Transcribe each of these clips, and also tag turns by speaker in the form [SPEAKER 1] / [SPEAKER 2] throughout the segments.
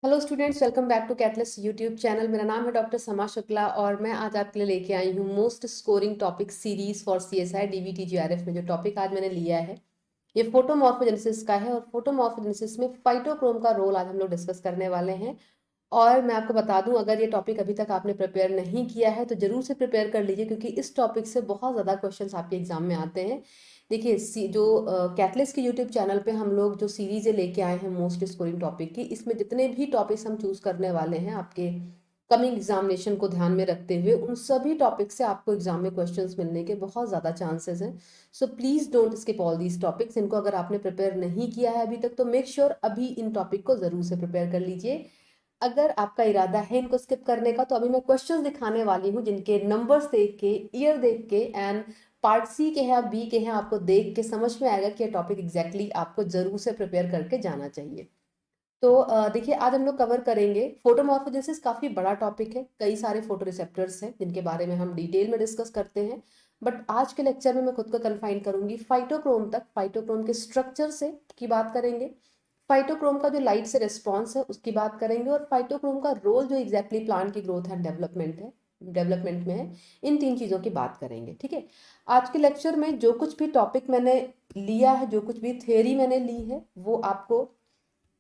[SPEAKER 1] Hello students, welcome back to catalyst YouTube channel. मेरा नाम है डॉक्टर समा शुक्ला और मैं आज आपके लिए लेके आई हूँ most scoring topic series for CSI DVT GRF में। जो टॉपिक आज मैंने लिया है ये फोटोमॉर्फोजेनेसिस का है और फोटोमॉर्फोजेनेसिस में फाइटोक्रोम का रोल आज हम लोग डिस्कस करने वाले हैं। और मैं आपको बता दूं, अगर ये टॉपिक अभी तक आपने प्रिपेयर नहीं किया है तो जरूर से प्रिपेयर कर लीजिए, क्योंकि इस टॉपिक से बहुत ज़्यादा क्वेश्चंस आपके एग्जाम में आते हैं। देखिए, जो कैटलिस्ट के यूट्यूब चैनल पे हम लोग जो सीरीज़ें लेके आए हैं मोस्ट स्कोरिंग टॉपिक की, इसमें जितने भी टॉपिक्स हम चूज करने वाले हैं आपके कमिंग एग्जामिनेशन को ध्यान में रखते हुए, उन सभी टॉपिक से आपको एग्जाम में क्वेश्चंस मिलने के बहुत ज़्यादा चांसेस हैं। So please don't skip all these topics. इनको अगर आपने प्रिपेयर नहीं किया है अभी तक तो मेक श्योर अभी इन टॉपिक को ज़रूर से प्रिपेयर कर लीजिए। अगर आपका इरादा है इनको स्किप करने का तो अभी मैं क्वेश्चंस दिखाने वाली हूँ, जिनके नंबर्स देख के, ईयर देख के एंड पार्ट सी के हैं बी के हैं, आपको देख के समझ में आएगा कि ये टॉपिक एग्जैक्टली आपको जरूर से प्रिपेयर करके जाना चाहिए। तो देखिए, आज हम लोग कवर करेंगे फोटोमॉर्फोजेनेसिस। काफी बड़ा टॉपिक है, कई सारे फोटो रिसेप्टर्स हैं जिनके बारे में हम डिटेल में डिस्कस करते हैं। बट आज के लेक्चर में मैं खुद को कन्फाइन करूंगी फाइटोक्रोम तक। फाइटोक्रोम के स्ट्रक्चर से की बात करेंगे, फाइटोक्रोम का जो लाइट से रिस्पॉन्स है उसकी बात करेंगे, और फाइटोक्रोम का रोल जो एग्जैक्टली प्लांट की ग्रोथ एंड डेवलपमेंट में है, इन तीन चीज़ों की बात करेंगे। ठीक है, आज के लेक्चर में जो कुछ भी टॉपिक मैंने लिया है, जो कुछ भी थ्योरी मैंने ली है, वो आपको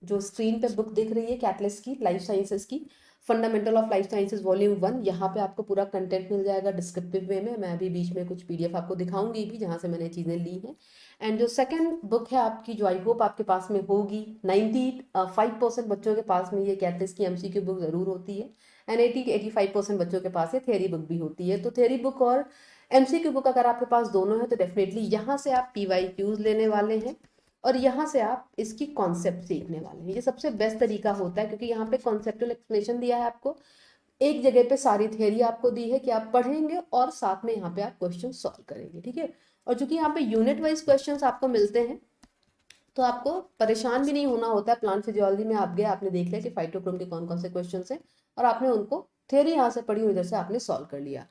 [SPEAKER 1] जो स्क्रीन पे बुक दिख रही है कैटलिस्ट की, लाइफ साइंसेस की, fundamental of life sciences volume 1, यहाँ पे आपको पूरा कंटेंट मिल जाएगा डिस्क्रिप्टिव वे में। मैं अभी बीच में कुछ पीडीएफ आपको दिखाऊंगी भी जहाँ से मैंने चीज़ें ली हैं। एंड जो सेकंड बुक है आपकी, जो आई होप आपके पास में होगी, 95% बच्चों के पास में ये कैटलिस्ट की एमसीक्यू बुक जरूर होती है, एंड 80 to 85% बच्चों के पास ये थ्योरी बुक भी होती है। तो थ्योरी बुक और एमसीक्यू बुक अगर आपके पास दोनों है तो डेफिनेटली यहाँ से आप पीवाईक्यूज लेने वाले हैं और यहाँ से आप इसकी कॉन्सेप्ट सीखने वाले हैं। ये सबसे बेस्ट तरीका होता है, क्योंकि यहाँ पे कॉन्सेप्टुअल एक्सप्लेनेशन दिया है आपको, एक जगह पे सारी थ्योरी आपको दी है कि आप पढ़ेंगे और साथ में यहाँ पे आप क्वेश्चन सॉल्व करेंगे। ठीक है, और चूंकि यहाँ पे यूनिट वाइज क्वेश्चंस आपको मिलते हैं तो आपको परेशान भी नहीं होना होता है। प्लांट फिजियोलॉजी में आप गए, आपने देख लिया कि फाइटोक्रोम के कौन कौन से क्वेश्चन हैं और आपने उनको थ्योरी यहाँ से पढ़ी, उधर से आपने सॉल्व कर लिया।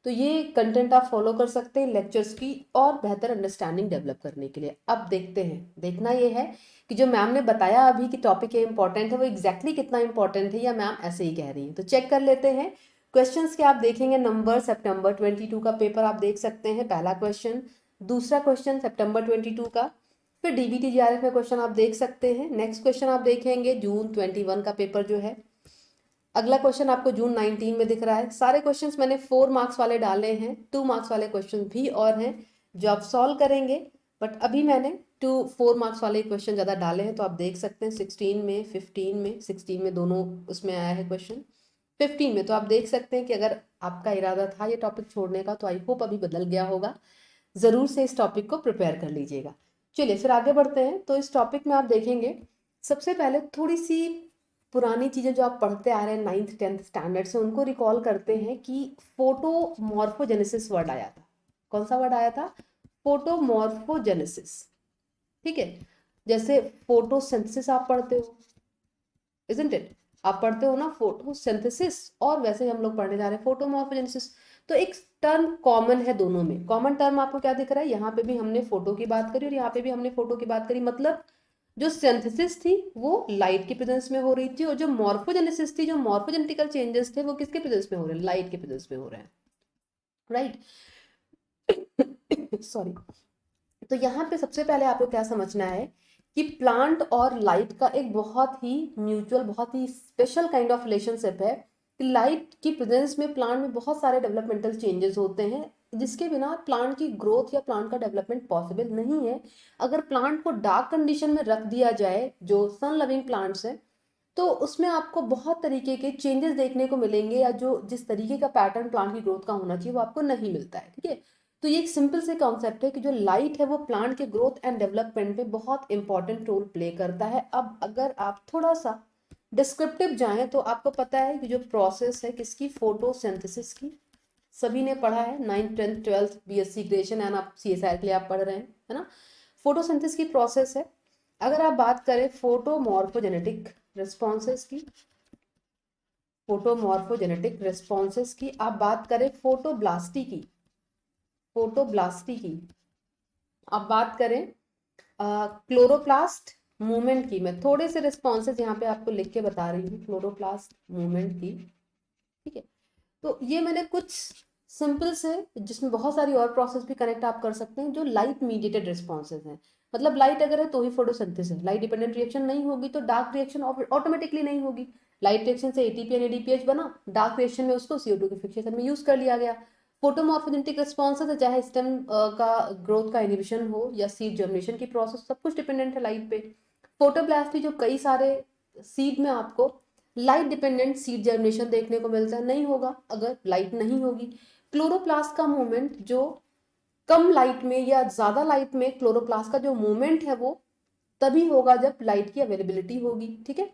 [SPEAKER 1] तो ये कंटेंट आप फॉलो कर सकते हैं लेक्चर्स की और बेहतर अंडरस्टैंडिंग डेवलप करने के लिए। अब देखते हैं, देखना ये है कि जो मैम ने बताया अभी कि टॉपिक ये इंपॉर्टेंट है, वो एग्जैक्टली कितना इंपॉर्टेंट है या मैम ऐसे ही कह रही है। तो चेक कर लेते हैं क्वेश्चंस के। आप देखेंगे नंबर सितंबर 22 का पेपर आप देख सकते हैं, पहला क्वेश्चन। दूसरा क्वेश्चन सितंबर 22 का, फिर डीबीटी जीआरएफ में क्वेश्चन आप देख सकते हैं। नेक्स्ट क्वेश्चन आप देखेंगे जून 21 का पेपर जो है। अगला क्वेश्चन आपको जून 19 में दिख रहा है। सारे क्वेश्चंस मैंने 4 मार्क्स वाले डाले हैं, 2 मार्क्स वाले क्वेश्चन भी और हैं जो आप सॉल्व करेंगे। बट अभी मैंने 4 मार्क्स वाले क्वेश्चन ज़्यादा डाले हैं, तो आप देख सकते हैं 16 में, 15 में, 16 में दोनों उसमें आया है क्वेश्चन, 15 में। तो आप देख सकते हैं कि अगर आपका इरादा था ये टॉपिक छोड़ने का तो आई होप अभी बदल गया होगा। ज़रूर से इस टॉपिक को प्रिपेयर कर लीजिएगा। चलिए फिर आगे बढ़ते हैं। तो इस टॉपिक में आप देखेंगे सबसे पहले थोड़ी सी पुरानी चीज़ें जो आप पढ़ते आ रहे हैं 9th 10th स्टैंडर्ड से, उनको रिकॉल करते हैं कि फोटोमॉर्फोजेनेसिस वर्ड आया था। कौन सा वर्ड आया था? फोटोमॉर्फोजेनेसिस। ठीक है, जैसे फोटोसिंथेसिस आप पढ़ते हो, इजंट इट? आप पढ़ते हो ना फोटोसिंथेसिस, और वैसे ही हम लोग पढ़ने जा रहे हैं फोटोमॉर्फोजेनेसिस। तो एक टर्म कॉमन है दोनों में। कॉमन टर्म आपको क्या दिख रहा है? यहाँ पे भी हमने फोटो की बात करी और यहाँ पे भी हमने फोटो की बात करी। मतलब जो सिंथेसिस थी वो लाइट के प्रेजेंस में हो रही थी, और जो मॉर्फोजेनेसिस थी, जो मॉर्फोजेनेटिकल चेंजेस थे, वो किसके प्रेजेंस में हो रहे हैं? लाइट के प्रेजेंस में हो रहे हैं, राइट? सॉरी। तो यहाँ पे सबसे पहले आपको क्या समझना है कि प्लांट और लाइट का एक बहुत ही म्यूचुअल, बहुत ही स्पेशल काइंड ऑफ रिलेशनशिप है कि लाइट की प्रेजेंस में प्लांट में बहुत सारे डेवलपमेंटल चेंजेस होते हैं, जिसके बिना प्लांट की ग्रोथ या प्लांट का डेवलपमेंट पॉसिबल नहीं है। अगर प्लांट को डार्क कंडीशन में रख दिया जाए, जो सन लविंग प्लांट्स हैं, तो उसमें आपको बहुत तरीके के चेंजेस देखने को मिलेंगे, या जो जिस तरीके का पैटर्न प्लांट की ग्रोथ का होना चाहिए वो आपको नहीं मिलता है। ठीक है, तो ये एक सिंपल से कॉन्सेप्ट है कि जो लाइट है वो प्लांट के ग्रोथ एंड डेवलपमेंट में बहुत इंपॉर्टेंट रोल प्ले करता है। अब अगर आप थोड़ा सा डिस्क्रिप्टिव जाएं तो आपको पता है कि जो प्रोसेस है किसकी, फोटोसिंथेसिस की, सभी ने पढ़ा है 9th 10th 12th BSc graduation, and आप सीएसआर के लिए आप पढ़ रहे हैं, है ना? फोटोसिंथेसिस की प्रोसेस है। अगर आप बात करें फोटोमॉर्फोजेनेटिक रिस्पॉन्सेस की, फोटोमॉर्फोजेनेटिक रिस्पॉन्सेस की आप बात करें, फोटोब्लास्टी की, फोटोब्लास्टी की आप बात करें, क्लोरोप्लास्ट मूवमेंट की मैं थोड़े से रिस्पॉन्सेज यहाँ पे आपको लिख के बता रही हूँ क्लोरोप्लास्ट मूवमेंट की, ठीक है। तो ये मैंने कुछ सिंपल से, जिसमें बहुत सारी और प्रोसेस भी कनेक्ट आप कर सकते हैं, जो लाइट मीडिएटेड रिस्पॉन्सेज हैं। मतलब लाइट अगर है तो ही फोटोसिंथेसिस, लाइट डिपेंडेंट रिएक्शन नहीं होगी तो डार्क रिएक्शन ऑटोमेटिकली नहीं होगी। लाइट रिएक्शन से एटीपी एंड एडीपीएच बना, डार्क रिएक्शन में उसको CO2 के फिक्सेशन में यूज कर लिया गया। फोटोमॉर्फोजेनेटिक रिस्पॉन्सेज है, चाहे स्टेम का ग्रोथ का इनिबिशन हो या सीड जर्मिनेशन की प्रोसेस, सब कुछ डिपेंडेंट है लाइट पे। फोटोप्लास्ट भी जो कई सारे सीड में आपको लाइट डिपेंडेंट सीड जर्मिनेशन देखने को मिलता है, नहीं होगा अगर लाइट नहीं होगी। क्लोरोप्लास्ट का मूवमेंट जो कम लाइट में या ज्यादा लाइट में क्लोरोप्लास्ट का जो मूवमेंट है वो तभी होगा जब लाइट की अवेलेबिलिटी होगी, ठीक है।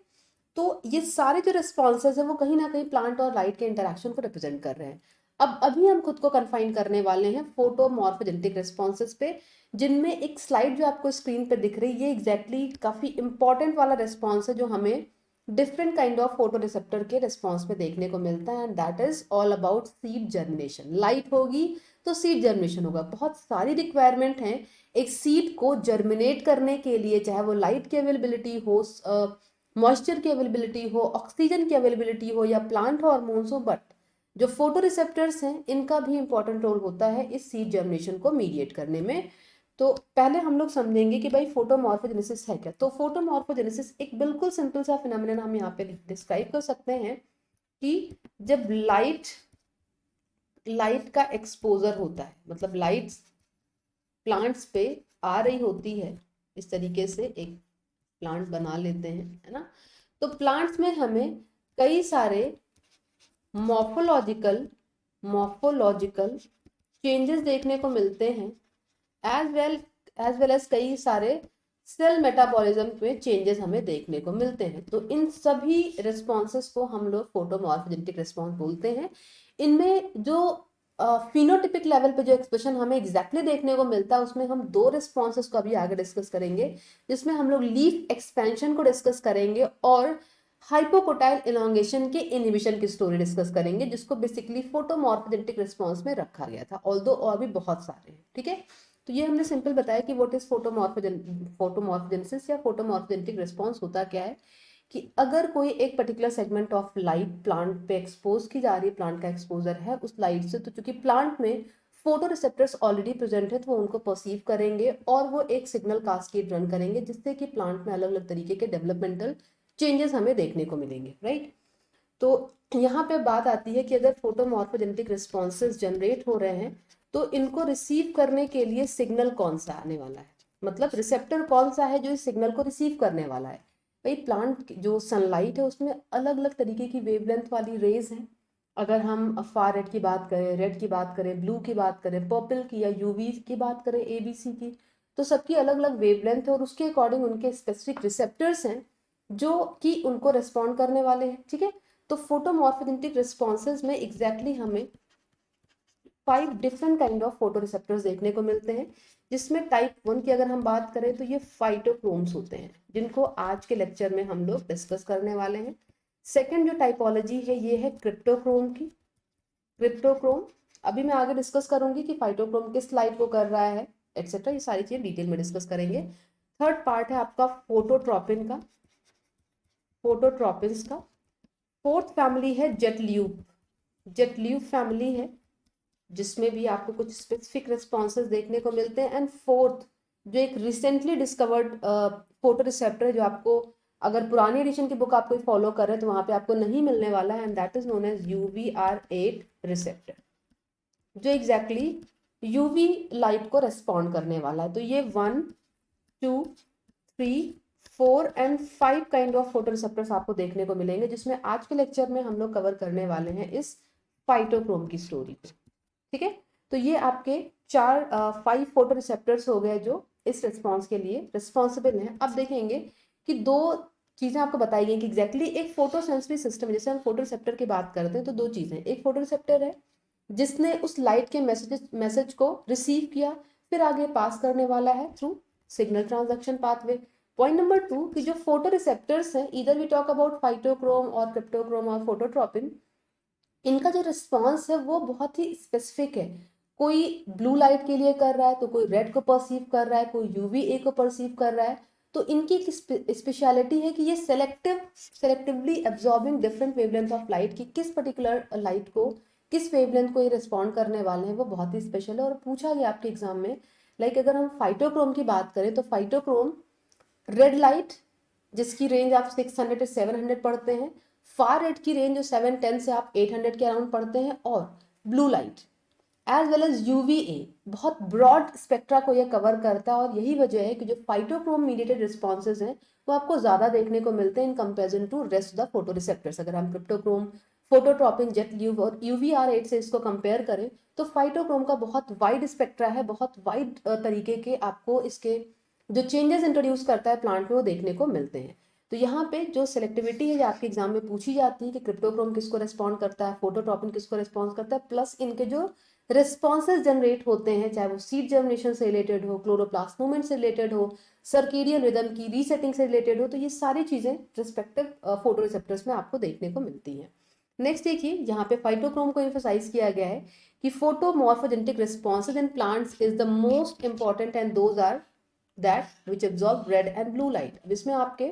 [SPEAKER 1] तो ये सारे जो रिस्पॉन्सेज है वो कहीं ना कहीं प्लांट और लाइट के इंटरेक्शन को रिप्रेजेंट कर रहे हैं। अब अभी हम खुद को कन्फाइन करने वाले हैं फोटोमॉर्फोजेनेटिक रिस्पॉन्सेज पे, जिनमें एक स्लाइड जो आपको स्क्रीन पे दिख रही है, ये एग्जैक्टली काफी इंपॉर्टेंट वाला रिस्पॉन्स है जो हमें different kind of photo receptor के रिस्पॉन्स में देखने को मिलता है, and that is all about seed germination. Light होगी तो सीड जर्मिनेशन होगा। बहुत सारी रिक्वायरमेंट हैं एक सीड को जर्मिनेट करने के लिए, चाहे वो लाइट की अवेलेबिलिटी हो, मॉइस्चर की अवेलेबिलिटी हो, ऑक्सीजन की अवेलेबिलिटी हो या प्लांट हार्मोन्स हो, बट जो फोटो रिसेप्टर्स हैं इनका भी इंपॉर्टेंट रोल होता है इस सीड जर्मिनेशन को मीडिएट करने में। तो पहले हम लोग समझेंगे कि भाई फोटोमॉर्फोजेनेसिस है क्या। तो फोटोमॉर्फोजेनेसिस एक बिल्कुल सिंपल सा फिनोमेनन हम यहाँ पे डिस्क्राइब कर सकते हैं कि जब लाइट का एक्सपोजर होता है, मतलब लाइट प्लांट्स पे आ रही होती है, इस तरीके से एक प्लांट बना लेते हैं, है ना। तो प्लांट्स में हमें कई सारे मॉर्फोलॉजिकल चेंजेस देखने को मिलते हैं, एज वेल एज कई सारे सेल मेटाबॉलिज्म में चेंजेस हमें देखने को मिलते हैं। तो इन सभी रिस्पॉन्सेस को हम लोग फोटोमॉर्फोजेनेटिक रिस्पॉन्स बोलते हैं। इनमें जो फिनोटिपिक लेवल पे जो एक्सप्रेशन हमें एग्जैक्टली देखने को मिलता है, उसमें हम दो रिस्पॉन्सेस को अभी आगे डिस्कस करेंगे, जिसमें हम लोग लीफ एक्सपेंशन को डिस्कस करेंगे और हाइपोकोटाइल इलोंगेशन के इनहिबिशन की स्टोरी डिस्कस करेंगे, जिसको बेसिकली फोटोमॉर्फोजेनेटिक रिस्पॉन्स में रखा गया था, ऑल्दो और भी बहुत सारे हैं, ठीक है। तो ये हमने सिंपल बताया कि व्हाट इज फोटोमॉर्फोजेनेसिस या फोटोमॉर्फोजेनेटिक रिस्पॉन्स होता क्या है, कि अगर कोई एक particular segment of light plant पे एक्सपोज की जा रही है, प्लांट का एक्सपोजर है उस लाइट से, तो चूंकि प्लांट में फोटो रिसेप्टर्स ऑलरेडी प्रेजेंट है तो वो उनको परसीव करेंगे और वो एक सिग्नल कास्केड रन करेंगे, जिससे कि प्लांट में अलग अलग तरीके के डेवलपमेंटल चेंजेस हमें देखने को मिलेंगे, राइट। तो यहाँ पे बात आती है कि अगर फोटोमॉर्फोजेनेटिक रिस्पॉन्सेज जनरेट हो रहे हैं तो इनको रिसीव करने के लिए सिग्नल कौन सा आने वाला है, मतलब रिसेप्टर कौन सा है जो इस सिग्नल को रिसीव करने वाला है। भाई प्लांट जो सनलाइट है उसमें अलग अलग तरीके की वेवलेंथ वाली रेज हैं। अगर हम फार रेड की बात करें, रेड की बात करें, ब्लू की बात करें, पर्पल की या यूवी की बात करें, ABC की, तो सबकी अलग अलग वेवलेंथ है और उसके अकॉर्डिंग उनके स्पेसिफिक रिसेप्टर्स हैं जो कि उनको रिस्पॉन्ड करने वाले हैं, ठीक है। तो फोटोमॉर्फोजेनेटिक रिस्पॉन्सेज में एग्जैक्टली हमें 5 different kind of photo receptors देखने को मिलते हैं, जिसमें टाइप 1 की अगर हम बात करें तो ये फाइटोक्रोम्स होते हैं, जिनको आज के लेक्चर में हम लोग डिस्कस करने वाले हैं। सेकेंड जो टाइपोलॉजी है ये है क्रिप्टोक्रोम की। क्रिप्टोक्रोम अभी मैं आगे डिस्कस करूंगी कि फाइटोक्रोम किस लाइट को कर रहा है, एक्सेट्रा, ये सारी चीजें डिटेल में डिस्कस करेंगे। थर्ड पार्ट है आपका फोटोट्रॉपिन्स का। फोर्थ फैमिली है जेटल्यूब फैमिली है, जिसमें भी आपको कुछ स्पेसिफिक रिस्पॉन्सेज देखने को मिलते हैं। एंड फोर्थ जो एक रिसेंटली डिस्कवर्ड फोटो रिसेप्टर है, जो आपको अगर पुरानी एडिशन की बुक आप कोई फॉलो कर रहे हैं तो वहां पे आपको नहीं मिलने वाला है, and that is known as UVR8 receptor, जो एग्जैक्टली यूवी लाइट को रेस्पॉन्ड करने वाला है। तो ये 1, 2, 3, 4 and 5 kind of photo receptors आपको देखने को मिलेंगे, जिसमें आज के लेक्चर में हम लोग कवर करने वाले हैं इस फाइटोक्रोम की स्टोरी को, ठीक है। तो ये आपके 5 फोटो रिसेप्टर्स हो गए जो इस रिस्पॉन्स के लिए रिस्पॉन्सिबल हैं। अब देखेंगे कि दो चीजें आपको बताई गई कि एग्जैक्टली एक फोटो सेंसरी सिस्टम, जैसे हम फोटो रिसेप्टर की बात करते हैं तो दो चीजें, एक फोटो रिसेप्टर है जिसने उस लाइट के मैसेज को रिसीव किया, फिर आगे पास करने वाला है through signal transduction pathway. Point number 2 कि जो फोटो रिसेप्टर्स हैं, इधर वी टॉक अबाउट फाइटोक्रोम और क्रिप्टोक्रोम और फोटोट्रॉपिन, इनका जो रिस्पॉन्स है वो बहुत ही स्पेसिफिक है। कोई ब्लू लाइट के लिए कर रहा है तो कोई रेड को परसीव कर रहा है, कोई UVA को परसीव कर रहा है। तो इनकी एक स्पेशलिटी है कि ये selectively absorbing different wavelength of light, की किस पर्टिकुलर लाइट को, किस वेवलेंथ को ये रिस्पॉन्ड करने वाले हैं, वो बहुत ही स्पेशल है। और पूछा गया आपके एग्जाम में, लाइक अगर हम फाइटोक्रोम की बात करें तो फाइटोक्रोम रेड लाइट जिसकी रेंज आप 600 से 700 पढ़ते हैं, फार रेड की रेंज जो 710 से आप 800 के अराउंड पढ़ते हैं, और blue light as well as UVA, बहुत ब्रॉड स्पेक्ट्रा को यह कवर करता है। और यही वजह है कि जो फाइटोक्रोम मीडिएटेड रिस्पॉन्सेज हैं वो आपको ज्यादा देखने को मिलते हैं in comparison to rest the photo receptors. अगर हम क्रिप्टोक्रोम, फोटोट्रॉपिन, जेट ल्यूव और यूवीआर8 से इसको कंपेयर करें तो फाइटोक्रोम का बहुत वाइड स्पेक्ट्रा है, बहुत वाइड तरीके के आपको इसके जो चेंजेस इंट्रोड्यूस करता है प्लांट में वो देखने को मिलते हैं। तो यहाँ पे जो सेलेक्टिविटी है आपके एग्जाम में पूछी जाती है कि क्रिप्टोक्रोम किसको रेस्पॉन्ड करता है, फोटोट्रॉपिन किसको रेस्पॉन्स करता है, प्लस इनके जो रिस्पॉन्सेज जनरेट होते हैं, चाहे वो सीड जर्मिनेशन से रिलेटेड हो, क्लोरोप्लास्ट मूवमेंट से रिलेटेड हो, सर्केडियन रिदम की रीसेटिंग से रिलेटेड हो, तो ये सारी चीजें रिस्पेक्टिव फोटो रिसेप्टर्स में आपको देखने को मिलती हैं। नेक्स्ट देखिए, यहाँ पे फाइटोक्रोम को एम्फसाइज किया गया है कि photomorphogenetic responses in plants is the most important and those are that which absorb red and blue light. अब इसमें आपके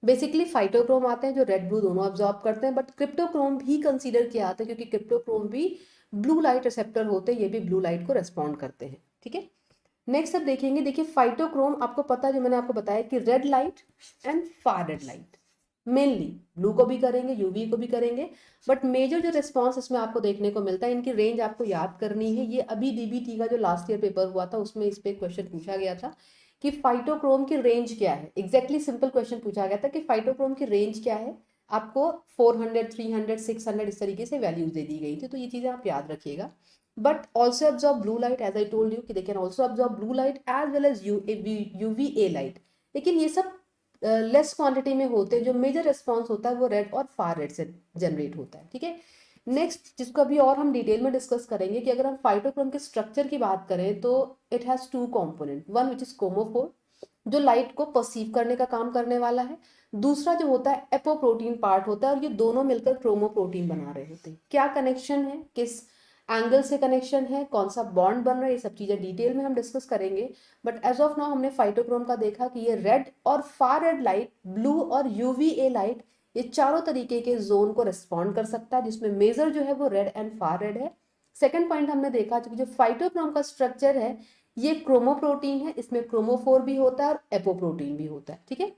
[SPEAKER 1] बेसिकली फाइटोक्रोम आते हैं जो रेड ब्लू दोनों एब्जॉर्ब करते हैं, बट क्रिप्टोक्रोम भी कंसीडर किया आता है क्योंकि क्रिप्टोक्रोम भी ब्लू लाइट रिसेप्टर होते हैं, ये भी ब्लू लाइट को रेस्पॉन्ड करते हैं। ठीक है, नेक्स्ट अब देखेंगे, देखिए फाइटोक्रोम आपको पता है जो मैंने आपको बताया कि red light and far red light mainly blue को भी करेंगे, यूवी को भी करेंगे, बट मेजर जो रिस्पॉन्स इसमें आपको देखने को मिलता है, इनकी रेंज आपको याद करनी है। ये अभी डीबीटी का जो लास्ट ईयर पेपर हुआ था उसमें इस पे क्वेश्चन पूछा गया था कि फाइटोक्रोम की रेंज क्या है। एग्जैक्टली सिंपल क्वेश्चन पूछा गया था कि फाइटोक्रोम की रेंज क्या है, आपको 400, 300, 600 इस तरीके से वैल्यूज दे दी गई थी, तो ये चीजें आप याद रखिएगा। But also absorb blue light, as I told you कि they can also absorb blue light as well as UVA light, लेकिन ये सब लेस क्वांटिटी में होते हैं। जो मेजर रिस्पॉन्स होता है वो रेड और फार रेड से जनरेट होता है। ठीक है, नेक्स्ट जिसको अभी और हम डिटेल में डिस्कस करेंगे कि अगर हम फाइटोक्रोम के स्ट्रक्चर की बात करें तो it has two component, one which is chromophore जो लाइट को परसीव करने का काम करने वाला है, दूसरा जो होता है एपोप्रोटीन पार्ट होता है, और ये दोनों मिलकर क्रोमोप्रोटीन बना रहे होते हैं। क्या कनेक्शन है, किस एंगल से कनेक्शन है, कौन सा बॉन्ड बन रहा है, ये सब चीजें डिटेल में हम डिस्कस करेंगे। बट एज ऑफ नाउ हमने फाइटोक्रोम का देखा कि ये रेड और फार रेड लाइट, ब्लू और यूवीए लाइट, ये चारों तरीके के जोन को रिस्पॉन्ड कर सकता है, जिसमें मेजर जो है वो रेड एंड फार रेड है। सेकेंड पॉइंट हमने देखा कि जो फाइटोक्रोम का स्ट्रक्चर है ये क्रोमोप्रोटीन है, इसमें क्रोमोफोर भी होता है और एपोप्रोटीन भी होता है। ठीक है,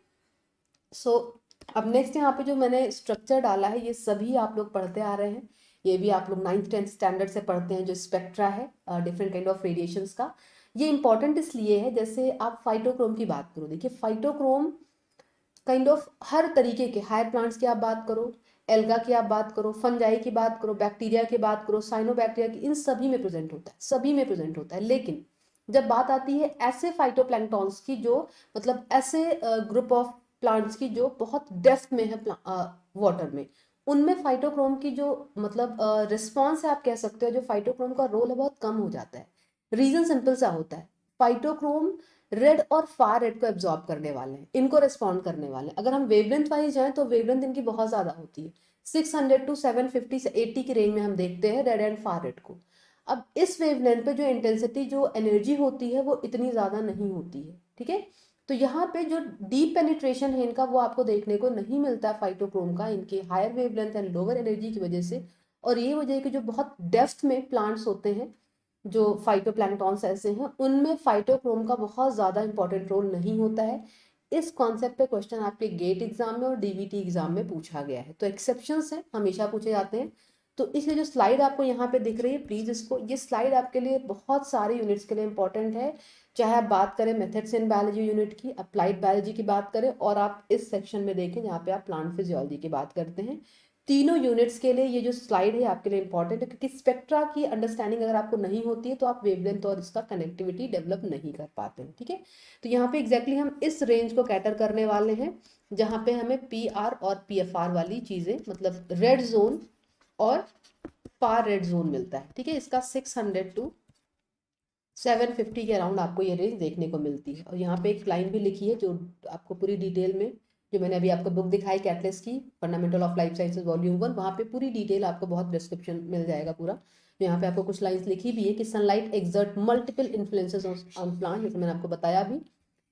[SPEAKER 1] सो अब नेक्स्ट यहाँ पे जो मैंने स्ट्रक्चर डाला है ये सभी आप लोग पढ़ते आ रहे हैं, ये भी आप लोग 9th 10th स्टैंडर्ड से पढ़ते हैं। जो स्पेक्ट्रा है डिफरेंट काइंड ऑफ रेडिएशंस का, ये इंपॉर्टेंट इसलिए है, जैसे आप फाइटोक्रोम की बात करो, देखिए फाइटोक्रोम काइंड ऑफ हर तरीके के हायर प्लांट्स की आप बात करो, एल्गा की आप बात करो, फंजाई की बात करो, बैक्टीरिया की बात करो, साइनोबैक्टीरिया की, इन सभी में प्रेजेंट होता है, सभी में प्रेजेंट होता है। लेकिन जब बात आती है ऐसे फाइटोप्लैंक्टॉन्स की जो मतलब ऐसे ग्रुप ऑफ प्लांट्स की जो बहुत डेप्थ में है वाटर में, उनमें फाइटोक्रोम की जो मतलब रिस्पॉन्स है आप कह सकते हो, जो फाइटोक्रोम का रोल है बहुत कम हो जाता है। रीजन सिंपल सा होता है, फाइटोक्रोम रेड और फार रेड को एब्जॉर्ब करने वाले हैं, इनको रिस्पॉन्ड करने वाले हैं। अगर हम वेवलेंथ वाइज जाएं तो वेवलेंथ इनकी बहुत ज्यादा होती है, 600 टू 750 से 80 की रेंज में हम देखते हैं रेड एंड फार रेड को। अब इस वेवलेंथ पे जो इंटेंसिटी, जो एनर्जी होती है वो इतनी ज्यादा नहीं होती है। ठीक है, तो यहाँ पे जो डीप पेनिट्रेशन है इनका वो आपको देखने को नहीं मिलता है फाइटोक्रोम का, इनके higher wavelength and lower energy की वजह से। और ये वजह है कि जो बहुत डेप्थ में प्लांट्स होते हैं, जो फाइटोप्लैंक्टॉन्स ऐसे हैं, उनमें फाइटोक्रोम का बहुत ज्यादा इंपॉर्टेंट रोल नहीं होता है। इस कॉन्सेप्ट पे क्वेश्चन आपके गेट एग्जाम में और डीबीटी एग्जाम में पूछा गया है, तो एक्सेप्शंस हैं, हमेशा पूछे जाते हैं। तो इसलिए जो स्लाइड आपको यहाँ पे दिख रही है, प्लीज इसको, ये स्लाइड आपके लिए बहुत सारे यूनिट्स के लिए इंपॉर्टेंट है, चाहे आप बात करें मेथड्स इन बायोलॉजी यूनिट की, अप्लाइड बायोलॉजी की बात करें, और आप इस सेक्शन में देखें जहाँ पे आप प्लांट फिजियोलॉजी की बात करते हैं। तीनों यूनिट्स के लिए ये जो स्लाइड है आपके लिए इंपॉर्टेंट है, क्योंकि स्पेक्ट्रा की अंडरस्टैंडिंग अगर आपको नहीं होती है तो आप वेवलेंथ और इसका कनेक्टिविटी डेवलप नहीं कर पाते हैं। ठीक है, तो यहाँ पे एग्जैक्टली हम इस रेंज को कैटर करने वाले हैं जहाँ पे हमें पी आर और पी एफ आर वाली चीजें, मतलब रेड जोन और फार रेड जोन मिलता है। ठीक है, इसका 600 टू 750 के अराउंड आपको ये रेंज देखने को मिलती है। और यहाँ पे एक लाइन भी लिखी है जो आपको पूरी डिटेल में, जो मैंने अभी आपको बुक दिखाई कैटलिस्ट की, fundamental of life sciences volume 1, वहाँ पे पूरी डिटेल आपको बहुत डिस्क्रिप्शन मिल जाएगा पूरा। यहाँ पे आपको कुछ लाइंस लिखी भी है कि sunlight exert multiple influences on plant, जैसे मैंने आपको बताया भी,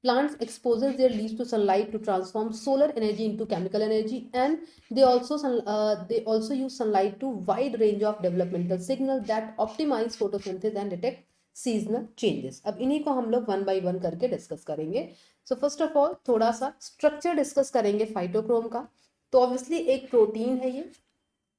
[SPEAKER 1] Plants exposes their leaves to sunlight to transform solar energy into chemical energy, and they also use sunlight to wide range of developmental signals that optimize photosynthesis and detect seasonal changes. अब इन्हीं को हम लोग one by one करके discuss करेंगे। So first of all थोड़ा सा structure discuss करेंगे फाइटोक्रोम का। तो ऑब्वियसली एक प्रोटीन है, ये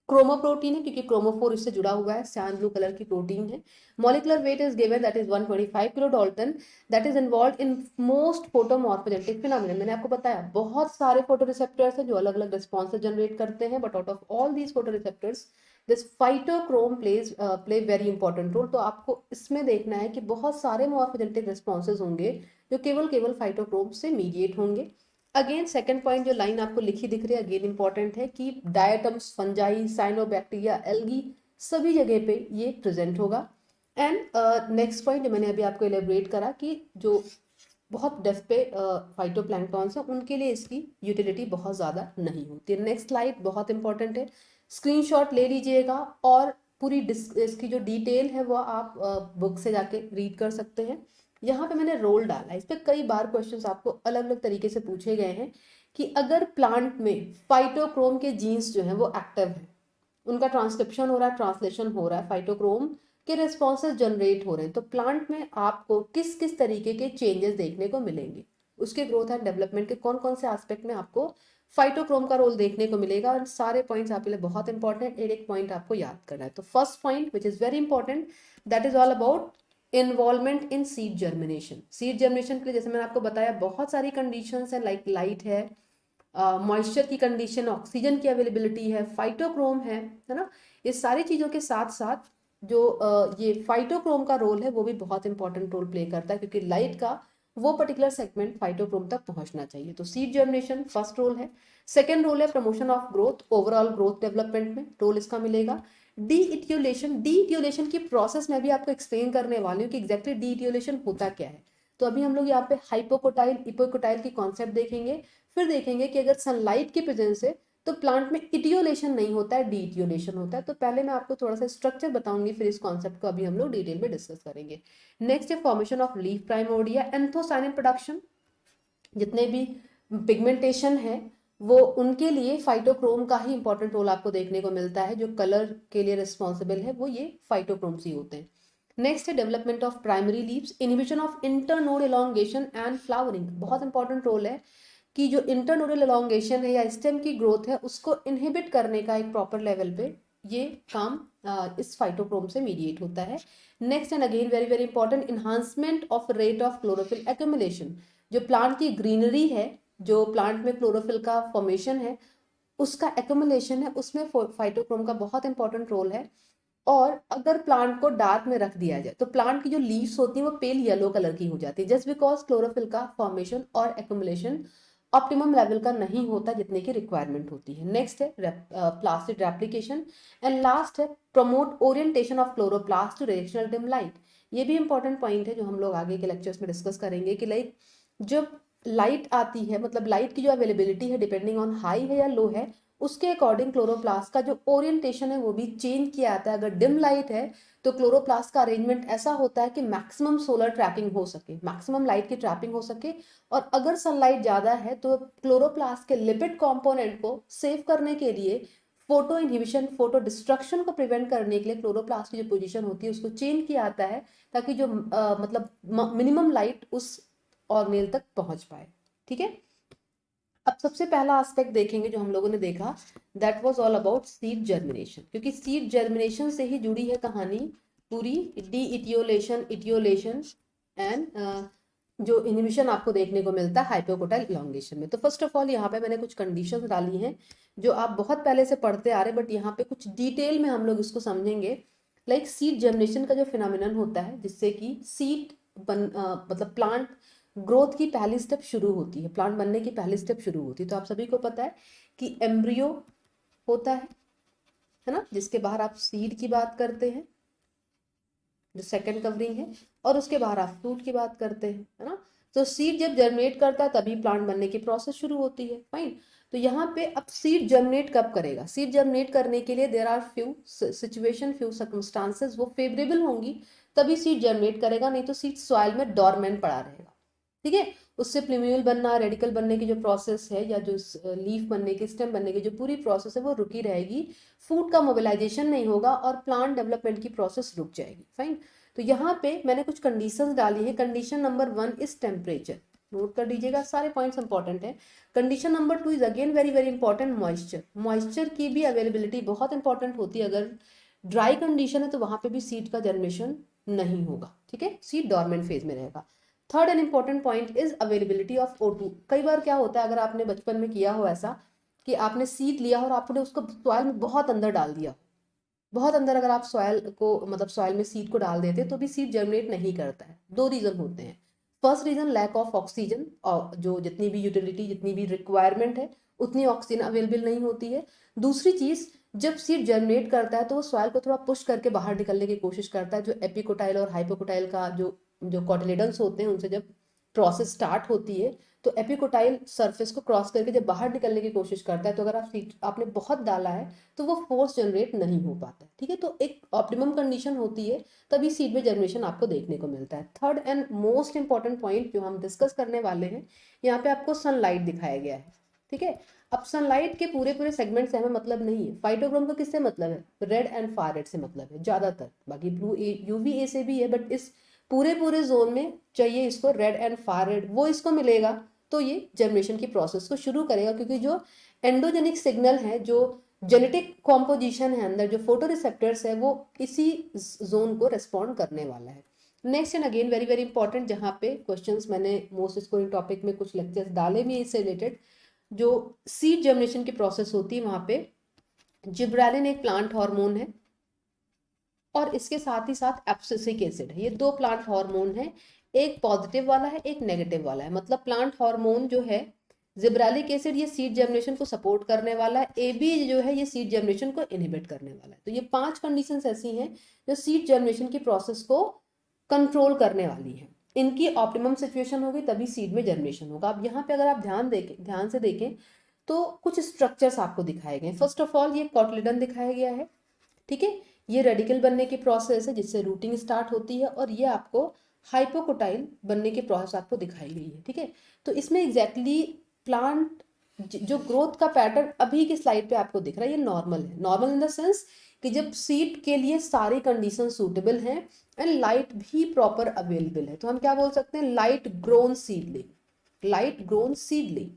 [SPEAKER 1] क्रोमोप्रोटीन है क्योंकि क्रोमोफोर इससे जुड़ा हुआ है, सैन ब्लू कलर की प्रोटीन है। Molecular weight is given that is 125 kilo dalton, that is involved in most photomorphogenetic phenomena. मैंने आपको बताया बहुत सारे फोटो रिसेप्टर्स हैं जो अलग अलग रिस्पॉन्सेज जनरेट करते हैं, but out of all these photo receptors this phytochrome play very important role. तो आपको इसमें देखना है कि बहुत सारे मॉर्फोजेनेटिक रिस्पॉन्सेज होंगे जो केवल फाइटोक्रोम से मीडिएट होंगे। अगेन सेकंड पॉइंट जो लाइन आपको लिखी दिख रही है अगेन इंपॉर्टेंट है कि डायटम्स, फंजाई, साइनोबैक्टीरिया, एल्गी सभी जगह पे ये प्रेजेंट होगा। एंड नेक्स्ट पॉइंट जो मैंने अभी आपको एलेबरेट करा कि जो बहुत डेप्थ पे फाइटोप्लैंक्टॉन्स हैं उनके लिए इसकी यूटिलिटी बहुत ज़्यादा नहीं होती है। नेक्स्ट स्लाइड बहुत इंपॉर्टेंट है, स्क्रीनशॉट ले लीजिएगा और पूरी इसकी जो डिटेल है वो आप बुक से जाके रीड कर सकते हैं। यहाँ पे मैंने रोल डाला है, इस पर कई बार क्वेश्चंस आपको अलग अलग तरीके से पूछे गए हैं कि अगर प्लांट में फाइटोक्रोम के जीन्स जो हैं वो एक्टिव है, उनका ट्रांसक्रिप्शन हो रहा है, ट्रांसलेशन हो रहा है, फाइटोक्रोम के रिस्पॉन्सेज जनरेट हो रहे हैं, तो प्लांट में आपको किस किस तरीके के चेंजेस देखने को मिलेंगे, उसके ग्रोथ एंड डेवलपमेंट के कौन कौन से एस्पेक्ट में आपको फाइटोक्रोम का रोल देखने को मिलेगा। और सारे पॉइंट्स आपके लिए बहुत इंपॉर्टेंट, एक पॉइंट आपको याद करना है। तो first point which is very important that is all about involvement in seed germination. Seed germination के लिए जैसे मैंने आपको बताया बहुत सारी कंडीशंस है, लाइक लाइट है, मॉइस्चर की कंडीशन, ऑक्सीजन की अवेलेबिलिटी है, फाइटोक्रोम है ना। ये सारी चीज़ों के साथ साथ जो ये फाइटोक्रोम का रोल है वो भी बहुत इंपॉर्टेंट रोल प्ले करता है क्योंकि लाइट का वो पर्टिकुलर सेगमेंट फाइटोक्रोम तक पहुंचना चाहिए। तो सीड जर्मिनेशन फर्स्ट रोल है। सेकेंड रोल है promotion of growth, overall growth development में रोल इसका मिलेगा। डी इटियोलेशन की प्रोसेस में भी आपको एक्सप्लेन करने वाली हूँ कि एग्जैक्टली डी इटियोलेशन होता क्या है। तो अभी हम लोग यहाँ पे हाइपोकोटाइल इपोकोटाइल की कॉन्सेप्ट देखेंगे, फिर देखेंगे कि अगर सनलाइट की प्रेजेंस है तो प्लांट में इटियोलेशन नहीं होता है, डी इटियोलेशन होता है। तो पहले मैं आपको थोड़ा सा स्ट्रक्चर बताऊंगी, फिर इस कॉन्सेप्ट को अभी हम लोग डिटेल में डिस्कस करेंगे। नेक्स्ट है formation of leaf primordia, anthocyanin production. जितने भी पिगमेंटेशन है वो उनके लिए फाइटोक्रोम का ही इंपॉर्टेंट रोल आपको देखने को मिलता है। जो कलर के लिए रिस्पॉन्सिबल है वो ये फाइटोक्रोम्स ही होते हैं। नेक्स्ट है development of primary leaves, inhibition of internode elongation and flowering. बहुत इंपॉर्टेंट रोल है कि जो इंटरनोडल एलोंगेशन है या स्टेम की ग्रोथ है उसको इनहिबिट करने का एक प्रॉपर लेवल पे ये काम इस फाइटोक्रोम से मीडिएट होता है। Next and again very very important, enhancement of rate of chlorophyll accumulation. जो प्लांट की ग्रीनरी है, जो प्लांट में क्लोरोफिल का फॉर्मेशन है, उसका एक्यूमुलेशन है, उसमें फाइटोक्रोम का बहुत इंपॉर्टेंट रोल है। और अगर प्लांट को डार्क में रख दिया जाए तो प्लांट की जो लीव्स होती है वो पेल येलो कलर की हो जाती है, जस्ट बिकॉज क्लोरोफिल का फॉर्मेशन और एक्यूमुलेशन ऑप्टिमम लेवल का नहीं होता जितने की रिक्वायरमेंट होती है। नेक्स्ट है प्लास्टिड रेप्लिकेशन एंड लास्ट है promote orientation of chloroplast to directional dim light. ये भी इंपॉर्टेंट पॉइंट है जो हम लोग आगे के लेक्चर्स में डिस्कस करेंगे कि लाइक जब लाइट आती है, मतलब लाइट की जो अवेलेबिलिटी है डिपेंडिंग ऑन हाई है या लो है, उसके अकॉर्डिंग क्लोरोप्लास्ट का जो ओरिएंटेशन है वो भी चेंज किया जाता है। अगर डिम लाइट है तो क्लोरोप्लास्ट का अरेंजमेंट ऐसा होता है कि मैक्सिमम सोलर ट्रैपिंग हो सके, मैक्सिमम लाइट की ट्रैपिंग हो सके। और अगर सनलाइट ज़्यादा है तो क्लोरोप्लास्ट के लिपिड कंपोनेंट को सेव करने के लिए, फोटो इनहिबिशन, फोटो डिस्ट्रक्शन को प्रिवेंट करने के लिए क्लोरोप्लास्ट की जो पोजीशन होती है उसको चेंज किया जाता है ताकि जो मतलब मिनिमम लाइट उस ऑर्गेनेल तक पहुंच पाए। ठीक है, अब सबसे पहला एस्पेक्ट देखेंगे जो हम लोगों ने देखा, that was all about seed germination, क्योंकि सीड जर्मिनेशन से ही जुड़ी है कहानी पूरी। डी इटियोलेशन एंड जो इनहिबिशन आपको देखने को मिलता है हाइपोकोटाइल इलॉन्गेशन में। तो फर्स्ट ऑफ ऑल यहाँ पे मैंने कुछ कंडीशंस डाली हैं जो आप बहुत पहले से पढ़ते आ रहे, बट यहाँ पे कुछ डिटेल में हम लोग इसको समझेंगे। लाइक सीड जर्मिनेशन का जो फिनोमिनन होता है जिससे कि सीड मतलब प्लांट ग्रोथ की पहली स्टेप शुरू होती है, प्लांट बनने की पहली स्टेप शुरू होती है। तो आप सभी को पता है कि एम्ब्रियो होता है ना, जिसके बाहर आप सीड की बात करते हैं जो सेकंड कवरिंग है, और उसके बाहर आप फ्रूट की बात करते हैं, है ना। तो सीड जब जर्मिनेट करता है तभी प्लांट बनने की प्रोसेस शुरू होती है, फाइन। तो यहाँ पे अब सीड जर्मिनेट कब करेगा? सीड जर्मिनेट करने के लिए there are few situation, few circumstances वो फेवरेबल होंगी तभी सीड जर्मिनेट करेगा, नहीं तो सीड सॉइल में डोरमेंट पड़ा रहेगा। ठीक है, उससे प्लूम्यूल बनना, रेडिकल बनने की जो प्रोसेस है या जो लीफ बनने की, स्टेम बनने की जो पूरी प्रोसेस है वो रुकी रहेगी, फूड का मोबिलाइजेशन नहीं होगा और प्लांट डेवलपमेंट की प्रोसेस रुक जाएगी। फाइन। तो यहाँ पे मैंने कुछ कंडीशंस डाली है। Condition number 1 is temperature, note कर लीजिएगा, सारे पॉइंट्स इंपॉर्टेंट है। Condition number 2 is again very very important, moisture. Moisture की भी अवेलेबिलिटी बहुत इंपॉर्टेंट होती है। अगर ड्राई कंडीशन है तो वहां पे भी सीड का जनरेशन नहीं होगा, ठीक है, सीड डॉर्मेंट फेज में रहेगा। Third and important point is availability of O2। कई बार क्या होता है, अगर आपने बचपन में किया हो ऐसा कि आपने सीड लिया और आपने उसको सॉइल में बहुत अंदर डाल दिया, बहुत अंदर अगर आप सॉइल को मतलब सॉइल में सीड को डाल देते तो भी सीड जर्मिनेट नहीं करता है। दो रीजन होते हैं। First reason lack of oxygen, और जो जितनी भी यूटिलिटी जितनी भी रिक्वायरमेंट है उतनी ऑक्सीजन अवेलेबल नहीं होती है। दूसरी चीज, जब सीड जर्मिनेट करता है तो वो सॉइल को थोड़ा पुश करके बाहर निकलने की कोशिश करता है। जो एपिकोटाइल और हाइपोकोटाइल का जो कॉटिलेडन्स होते हैं उनसे जब प्रोसेस स्टार्ट होती है तो एपिकोटाइल सरफेस को क्रॉस करके जब बाहर निकलने की कोशिश करता है तो अगर आपने बहुत डाला है तो वो फोर्स जनरेट नहीं हो पाता है, ठीक है। तो एक ऑप्टिमम कंडीशन होती है, तभी सीड में जनरेशन आपको देखने को मिलता है। Third and most important point जो हम डिस्कस करने वाले हैं, यहाँ पे आपको सनलाइट दिखाया गया है, ठीक है। अब सनलाइट के पूरे पूरे सेगमेंट से हमें मतलब नहीं है। फाइटोक्रोम का किससे मतलब है? रेड एंड फार रेड से मतलब है ज्यादातर, बाकी ब्लू यूवी ए से भी है, बट इस पूरे पूरे जोन में चाहिए इसको रेड एंड फार रेड, वो इसको मिलेगा तो ये जर्मिनेशन की प्रोसेस को शुरू करेगा। क्योंकि जो एंडोजेनिक सिग्नल है, जो जेनेटिक कॉम्पोजिशन है अंदर, जो फोटो रिसेप्टर्स है, वो इसी जोन को रेस्पॉन्ड करने वाला है। Next and again very very important, जहाँ पे क्वेश्चंस मैंने मोस्ट स्कोरिंग टॉपिक में कुछ लेक्चर्स डाले भी इससे रिलेटेड, जो सीड जर्मिनेशन की प्रोसेस होती है वहां पे जिब्रालिन एक प्लांट हार्मोन है और इसके साथ ही साथ एब्सिसिक एसिड है। ये दो प्लांट हार्मोन है, एक पॉजिटिव वाला है एक नेगेटिव वाला है। मतलब प्लांट हार्मोन जो है जिब्रालिक एसिड, ये सीड जर्मिनेशन को सपोर्ट करने वाला है, एबी जो है ये सीड जर्मिनेशन को इनहिबिट करने वाला है। तो ये 5 कंडीशंस ऐसी हैं जो सीड जर्मिनेशन की प्रोसेस को कंट्रोल करने वाली है। इनकी ऑप्टिमम सिचुएशन होगी तभी सीड में जर्मिनेशन होगा। अब यहाँ पे अगर आप ध्यान से देखें तो कुछ स्ट्रक्चर्स आपको दिखाए गए। फर्स्ट ऑफ ऑल ये कॉटलिडन दिखाया गया है, ठीक है। ये रेडिकल बनने की प्रोसेस है जिससे रूटिंग स्टार्ट होती है, और ये आपको हाइपोकोटाइल बनने की प्रोसेस आपको दिखाई गई है, ठीक है। तो इसमें एग्जैक्टली प्लांट जो ग्रोथ का पैटर्न अभी की स्लाइड पे आपको दिख रहा है ये नॉर्मल है। नॉर्मल इन द सेंस कि जब सीड के लिए सारी कंडीशन सूटेबल हैं एंड लाइट भी प्रॉपर अवेलेबल है, तो हम क्या बोल सकते हैं? Light grown seedling. Light grown seedling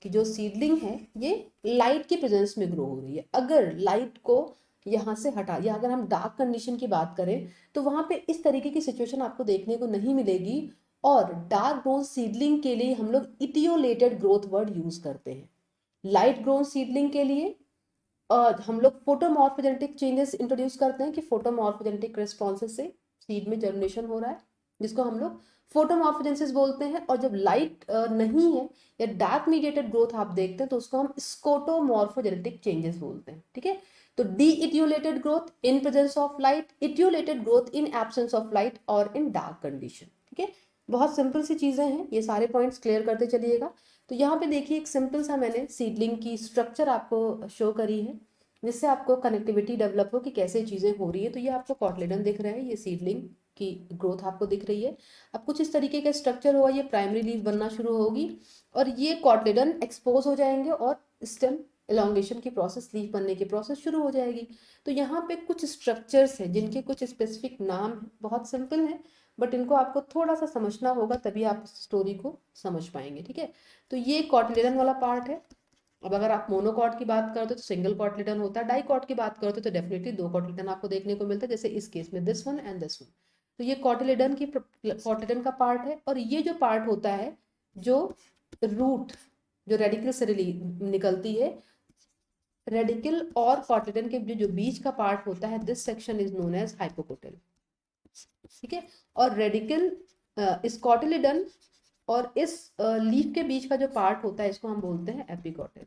[SPEAKER 1] कि जो सीडलिंग है ये लाइट की प्रेजेंस में ग्रो हो रही है। अगर लाइट को यहाँ से हटा, या अगर हम डार्क कंडीशन की बात करें तो वहां पे इस तरीके की सिचुएशन आपको देखने को नहीं मिलेगी। और डार्क ग्रोन सीडलिंग के लिए हम लोग इटियोलेटेड ग्रोथ वर्ड यूज करते हैं। लाइट ग्रोन सीडलिंग के लिए हम लोग फोटोमॉर्फोजेनेटिक चेंजेस इंट्रोड्यूस करते हैं कि फोटोमॉर्फोजेनेटिक रिस्पॉन्सेस से सीड में जर्मिनेशन हो रहा है, जिसको हम लोग फोटोमॉर्फोजेनेसिस बोलते हैं। और जब लाइट नहीं है या डार्क मीडिएटेड ग्रोथ आप देखते हैं तो उसको हम स्कोटोमॉर्फोजेनेटिक चेंजेस बोलते हैं, ठीक है। तो D etiolated growth in presence of light, etiolated growth in absence of light और इन डार्क कंडीशन, ठीक है। बहुत सिंपल सी चीजें हैं, ये सारे पॉइंट्स क्लियर करते चलिएगा। तो यहाँ पे देखिए एक सिंपल सा मैंने सीडलिंग की स्ट्रक्चर आपको शो करी है, जिससे आपको कनेक्टिविटी डेवलप हो कि कैसे चीजें हो रही है। तो ये आपको कॉटलेडन दिख रहा है, ये सीडलिंग की ग्रोथ आपको दिख रही है। अब कुछ इस तरीके का स्ट्रक्चर होगा, ये प्राइमरी लीफ बनना शुरू होगी और ये कॉटलेडन एक्सपोज हो जाएंगे और स्टेम एलोंगेशन की प्रोसेस, लीफ बनने की प्रोसेस शुरू हो जाएगी। तो यहाँ पे कुछ स्ट्रक्चर्स हैं जिनके कुछ स्पेसिफिक नाम बहुत सिंपल हैं, बट इनको आपको थोड़ा सा समझना होगा तभी आप स्टोरी को समझ पाएंगे, ठीक है। तो ये कॉटलेडन वाला पार्ट है। अब अगर आप मोनोकॉट की बात करते हो तो सिंगल कॉटलेडन होता है, डाइकॉट की बात करते हो तो डेफिनेटली 2 कॉटलेडन आपको देखने को मिलता है, जैसे इस केस में this one and this one. तो ये कॉटलेडन का पार्ट है। और ये जो पार्ट होता है, जो रूट जो रेडिकल से निकलती है, रेडिकल और कॉटलेडन के जो बीच का पार्ट होता है, this section is known as hypocotyl, ठीक है। और रेडिकल इस कॉटिलिडन और इस लीफ के बीच का जो पार्ट होता है इसको हम बोलते हैं एपिकोटाइल,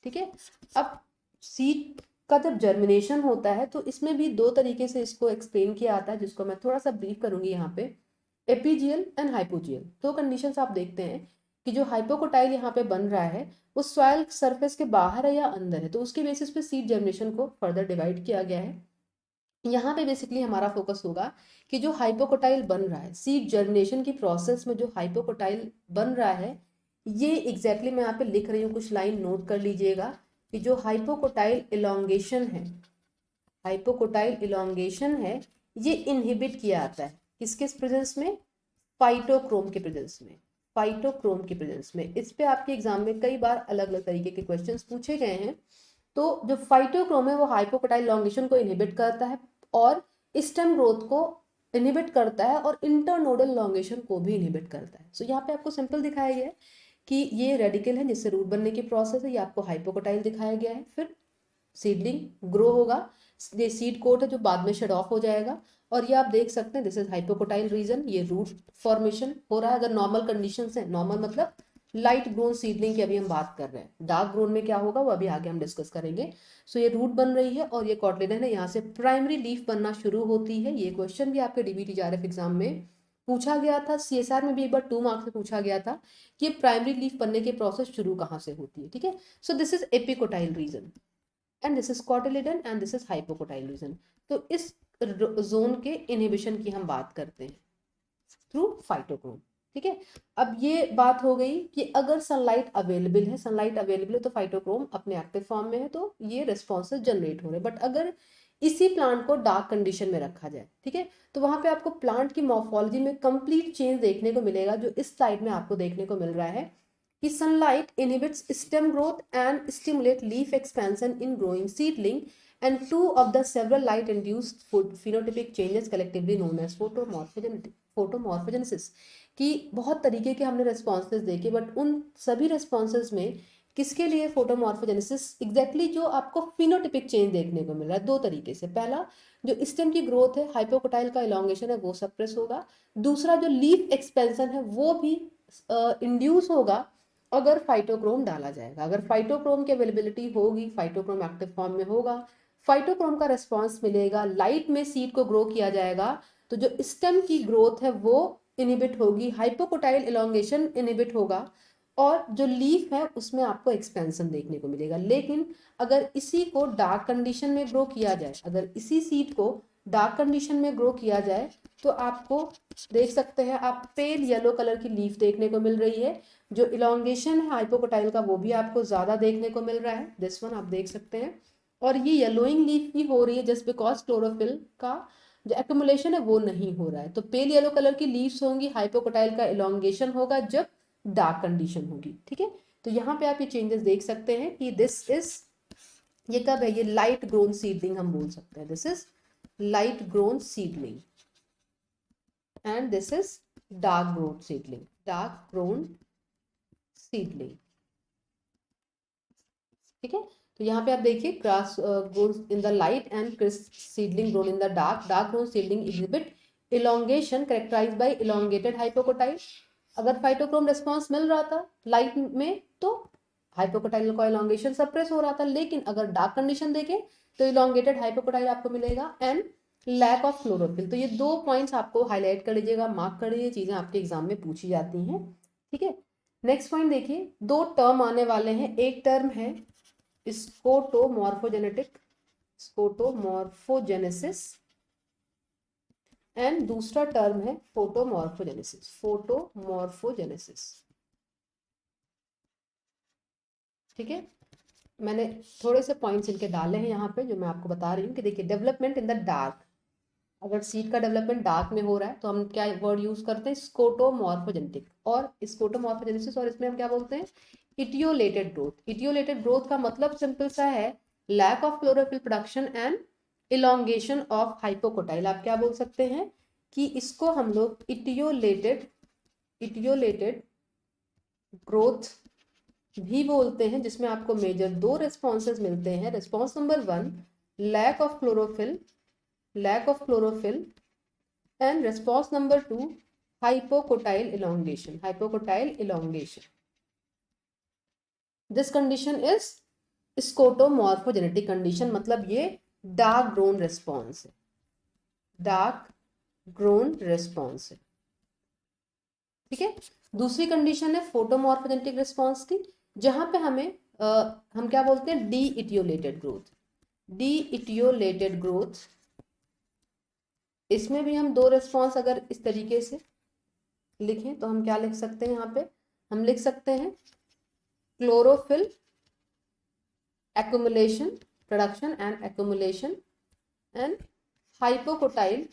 [SPEAKER 1] ठीक है। अब सीड का जब जर्मिनेशन होता है तो इसमें भी 2 तरीके से इसको एक्सप्लेन किया आता है, जिसको मैं थोड़ा सा ब्रीफ करूंगी यहाँ पे। एपीजियल एंड हाइपोजियल 2 कंडीशंस आप देखते हैं कि जो हाइपोकोटाइल यहाँ पे बन रहा है वो सॉइल सरफेस के बाहर है या अंदर है, तो उसके बेसिस पे सीड जर्मिनेशन को फर्दर डिवाइड किया गया है। यहाँ पे बेसिकली हमारा फोकस होगा कि जो हाइपोकोटाइल बन रहा है सीड जर्मिनेशन की प्रोसेस में, जो हाइपोकोटाइल बन रहा है, ये एग्जैक्टली मैं यहाँ पे लिख रही हूँ, कुछ लाइन नोट कर लीजिएगा कि जो हाइपोकोटाइल इलोंगेशन है, हाइपोकोटाइल इलोंगेशन है, ये इनहिबिट किया जाता है किसके प्रेजेंस में, फाइटोक्रोम के प्रेजेंस में, फाइटोक्रोम के प्रेजेंस में। इस पे आपके एग्जाम में कई बार अलग अलग तरीके के क्वेश्चंस पूछे गए हैं। तो जो फाइटोक्रोम है वो हाइपोकोटाइल इलोंगेशन को इनहिबिट करता है और स्टेम ग्रोथ को इनहिबिट करता है और इंटरनोडल इलोंगेशन को भी इनहिबिट करता है। सो यहाँ पे आपको सिंपल दिखाया गया है कि ये रेडिकल है जिससे रूट बनने की प्रोसेस है, ये आपको हाइपोकोटाइल दिखाया गया है। फिर सीडलिंग ग्रो होगा, ये सीड कोट है जो बाद में शेड ऑफ हो जाएगा, और ये आप देख सकते हैं दिस इज हाइपोकोटाइल रीजन, ये रूट फॉर्मेशन हो रहा है अगर नॉर्मल कंडीशन है। नॉर्मल मतलब लाइट ग्रोन सीडलिंग की अभी हम बात कर रहे हैं, डार्क ग्रोन में क्या होगा वो अभी आगे हम डिस्कस करेंगे। सो ये रूट बन रही है और ये कॉटलिडन है, यहाँ से प्राइमरी लीफ बनना शुरू होती है। ये क्वेश्चन भी आपके डीबीटीजीआरएफ एग्जाम में पूछा गया था, सीएसआर में भी एक बार 2 मार्क्स में पूछा गया था कि प्राइमरी लीफ बनने के प्रोसेस शुरू कहाँ से होती है, ठीक है। So this is epicotyl region and this is cotyledon and this is hypocotyl region. तो इस जोन के इनहिबिशन की हम बात करते हैं थ्रू फाइटोक्रोम, ठीक है। अब ये बात हो गई कि अगर सनलाइट अवेलेबल है, सनलाइट अवेलेबल है तो फाइटोक्रोम अपने एक्टिव फॉर्म में है तो ये रिस्पॉन्सेज जनरेट हो रहे हैं। बट अगर इसी प्लांट को डार्क कंडीशन में रखा जाए, ठीक है, तो वहां पे आपको प्लांट की मॉर्फोलॉजी में कंप्लीट चेंज देखने को मिलेगा, जो इस स्लाइड में आपको देखने को मिल रहा है कि sunlight inhibits stem growth and stimulate leaf expansion in growing seedling, and two of the several light induced phenotypic changes collectively known as photomorphogenesis। कि बहुत तरीके के हमने रेस्पॉन्सेज देखे, बट उन सभी रेस्पॉन्सेज में किसके लिए फोटोमॉर्फोजेनेसिस एग्जैक्टली जो आपको फिनोटिपिक चेंज देखने को मिल रहा है दो तरीके से। पहला जो स्टेम की ग्रोथ है, हाइपोकोटाइल का इलोंगेशन है वो सप्रेस होगा, दूसरा जो लीफ एक्सपेंशन है वो भी इंड्यूस होगा अगर फाइटोक्रोम डाला जाएगा। अगर फाइटोक्रोम की अवेलेबिलिटी होगी, फाइटोक्रोम एक्टिव फॉर्म में होगा, फाइटोक्रोम का रेस्पॉन्स मिलेगा, लाइट में सीड को ग्रो किया जाएगा, तो जो स्टेम की ग्रोथ है वो इनिबिट होगी, हाइपोकोटाइल इलोंगेशन इनिबिट होगा और जो लीफ है उसमें आपको एक्सपेंशन देखने को मिलेगा। लेकिन अगर इसी को डार्क कंडीशन में ग्रो किया जाए, अगर इसी सीड को डार्क कंडीशन में ग्रो किया जाए तो आपको देख सकते हैं आप पेल येलो कलर की लीफ देखने को मिल रही है। जो इलोंगेशन है हाइपोकोटाइल का वो भी आपको ज्यादा देखने को मिल रहा है, दिस वन आप देख सकते हैं। और ये येलोइंग लीफ भी हो रही है जस्ट बिकॉज क्लोरोफिल का जो एक्यूमुलेशन है वो नहीं हो रहा है। तो पेल येलो कलर की लीव्स होंगी, हाइपोकोटाइल का इलोंगेशन होगा जब डार्क कंडीशन होगी, ठीक है। तो यहाँ पे आप ये चेंजेस देख सकते हैं कि दिस इज, ये कब है, ये लाइट ग्रोन सीडलिंग हम बोल सकते हैं, this is light grown seedling and this is dark grown seedling, dark grown seedling, ठीक है। तो यहाँ पे आप देखिए grass grown in the light and crisp seedling grown in the dark, dark grown seedling exhibit elongation characterised by elongated hypocotyl. अगर phytochrome response मिल रहा था लाइट में तो हाइपोकोटाइल का इलोंगेशन सप्रेस हो रहा था, लेकिन अगर डार्क कंडीशन देखें तो इलोंगेटेड हाइपोकोटाइल आपको मिलेगा एंड लैक ऑफ क्लोरोफिल। तो ये 2 पॉइंट्स आपको हाईलाइट कर लीजिएगा, मार्क कर लीजिए, चीजें आपके एग्जाम में पूछी जाती हैं, ठीक है। नेक्स्ट पॉइंट देखिए, 2 टर्म आने वाले हैं, एक टर्म है स्कोटोमॉर्फोजेनेटिक, स्कोटोमॉर्फोजेनेसिस, एंड दूसरा टर्म है फोटोमॉर्फोजेनेसिस, फोटोमॉर्फोजेनेसिस, ठीक है। मैंने थोड़े से पॉइंट्स इनके डाले हैं यहाँ पे जो मैं आपको बता रही हूँ कि देखिए डेवलपमेंट इन द डार्क, अगर सीड का डेवलपमेंट डार्क में हो रहा है तो हम क्या वर्ड यूज करते हैं, स्कोटोमॉर्फोजेनेटिक और स्कोटोमॉर्फोजेनेसिस, और इसमें हम क्या बोलते हैं, इटियोलेटेड ग्रोथ। इटियोलेटेड ग्रोथ का मतलब सिंपल सा है lack of chlorophyll production and elongation of hypocotyl. आप क्या बोल सकते हैं कि इसको हम लोग इटियोलेटेड ग्रोथ भी बोलते हैं, जिसमें आपको मेजर 2 रेस्पॉन्सेज मिलते हैं। Response number 1 lack of chlorophyll, lack of chlorophyll, and response number 2 hypocotyl elongation, hypocotyl elongation. This condition is scotomorphogenetic condition, मतलब ये डार्क ग्रोन रेस्पॉन्स है, डार्क ग्रोन रेस्पॉन्स है, ठीक है। दूसरी कंडीशन है फोटोमॉर्फोजेनेटिक रेस्पॉन्स की, जहां पे हमें हम क्या बोलते हैं, D etiolated growth, D etiolated growth, इसमें भी हम 2 रिस्पॉन्स अगर इस तरीके से लिखें तो हम क्या लिख सकते हैं, यहाँ पे हम लिख सकते हैं chlorophyll accumulation, production and accumulation, and hypocotyl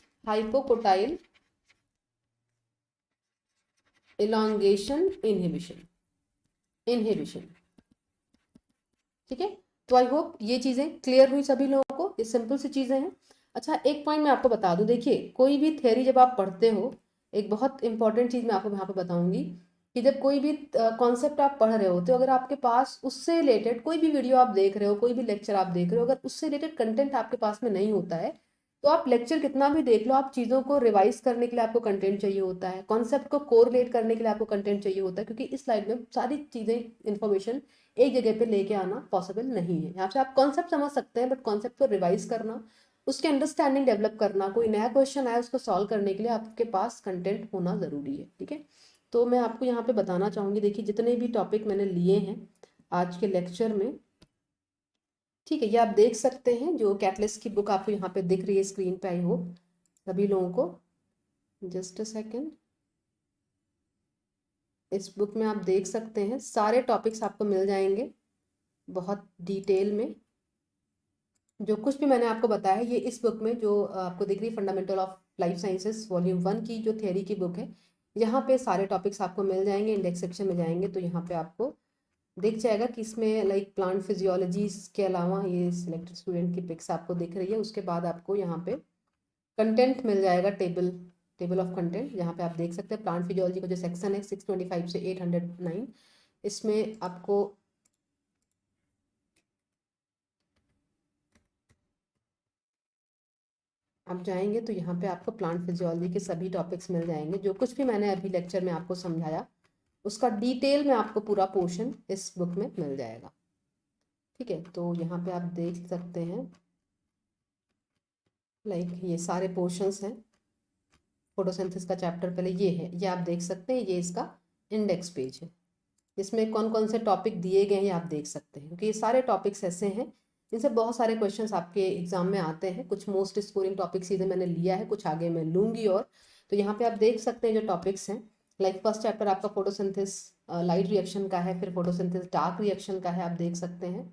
[SPEAKER 1] elongation inhibition। ठीक है, तो आई होप ये चीजें क्लियर हुई सभी लोगों को, ये सिंपल सी चीजें हैं। अच्छा, एक पॉइंट मैं आपको बता दूं, देखिए कोई भी थ्योरी जब आप पढ़ते हो, एक बहुत इंपॉर्टेंट चीज मैं आपको यहाँ पे बताऊंगी कि जब कोई भी कॉन्सेप्ट आप पढ़ रहे होते हो, अगर आपके पास उससे रिलेटेड कोई भी वीडियो आप देख रहे हो, कोई भी लेक्चर आप देख रहे हो, अगर उससे रिलेटेड कंटेंट आपके पास में नहीं होता है, तो आप लेक्चर कितना भी देख लो, आप चीज़ों को रिवाइज करने के लिए आपको कंटेंट चाहिए होता है, कॉन्सेप्ट को कोरिलेट करने के लिए आपको कंटेंट चाहिए होता है, क्योंकि इस स्लाइड में सारी चीज़ें इन्फॉर्मेशन एक जगह पे लेके आना पॉसिबल नहीं है। यहाँ से आप कॉन्सेप्ट समझ सकते हैं, बट कॉन्सेप्ट को रिवाइज करना, उसके अंडरस्टैंडिंग डेवलप करना, कोई नया क्वेश्चन आया उसको सॉल्व करने के लिए आपके पास कंटेंट होना ज़रूरी है। ठीक है, तो मैं आपको यहाँ पे बताना चाहूँगी, देखिए जितने भी टॉपिक मैंने लिए हैं आज के लेक्चर में, ठीक है, ये आप देख सकते हैं, जो कैटलिस्ट की बुक आपको यहाँ पे दिख रही है स्क्रीन पे, आई होप सभी लोगों को। जस्ट अ सेकेंड, इस बुक में आप देख सकते हैं सारे टॉपिक्स आपको मिल जाएंगे बहुत डिटेल में। जो कुछ भी मैंने आपको बताया है, ये इस बुक में जो आपको दिख रही है, fundamental of life sciences volume 1 की जो थियरी की बुक है, यहाँ पे सारे टॉपिक्स आपको मिल जाएंगे। इंडेक्स सेक्शन में जाएंगे तो यहाँ पे आपको दिख जाएगा कि इसमें लाइक प्लांट फिजियोलॉजी के अलावा ये सिलेक्टेड स्टूडेंट की पिक्स आपको दिख रही है। उसके बाद आपको यहाँ पे कंटेंट मिल जाएगा, टेबल ऑफ कंटेंट, यहाँ पे आप देख सकते हैं प्लांट फिजियोलॉजी का जो सेक्शन है 625 से 809, इसमें आपको आप जाएंगे तो यहाँ पे आपको प्लांट फिजियोलॉजी के सभी टॉपिक्स मिल जाएंगे। जो कुछ भी मैंने अभी लेक्चर में आपको समझाया, उसका डिटेल में आपको पूरा पोर्शन इस बुक में मिल जाएगा। ठीक है, तो यहाँ पे आप देख सकते हैं लाइक ये सारे पोर्शंस हैं। फोटोसिंथेसिस का चैप्टर पहले ये है, ये आप देख सकते हैं, ये इसका इंडेक्स पेज है, इसमें कौन कौन से टॉपिक दिए गए हैं ये आप देख सकते हैं, क्योंकि ये सारे टॉपिक्स ऐसे हैं इनसे बहुत सारे क्वेश्चंस आपके एग्जाम में आते हैं। कुछ मोस्ट स्कोरिंग टॉपिक्स सीधे मैंने लिया है, कुछ आगे मैं लूंगी। और तो यहाँ पे आप देख सकते हैं जो टॉपिक्स हैं, लाइक फर्स्ट चैप्टर आपका फोटोसिंथेसिस लाइट रिएक्शन का है, फिर फोटोसिंथेसिस डार्क रिएक्शन का है, आप देख सकते हैं,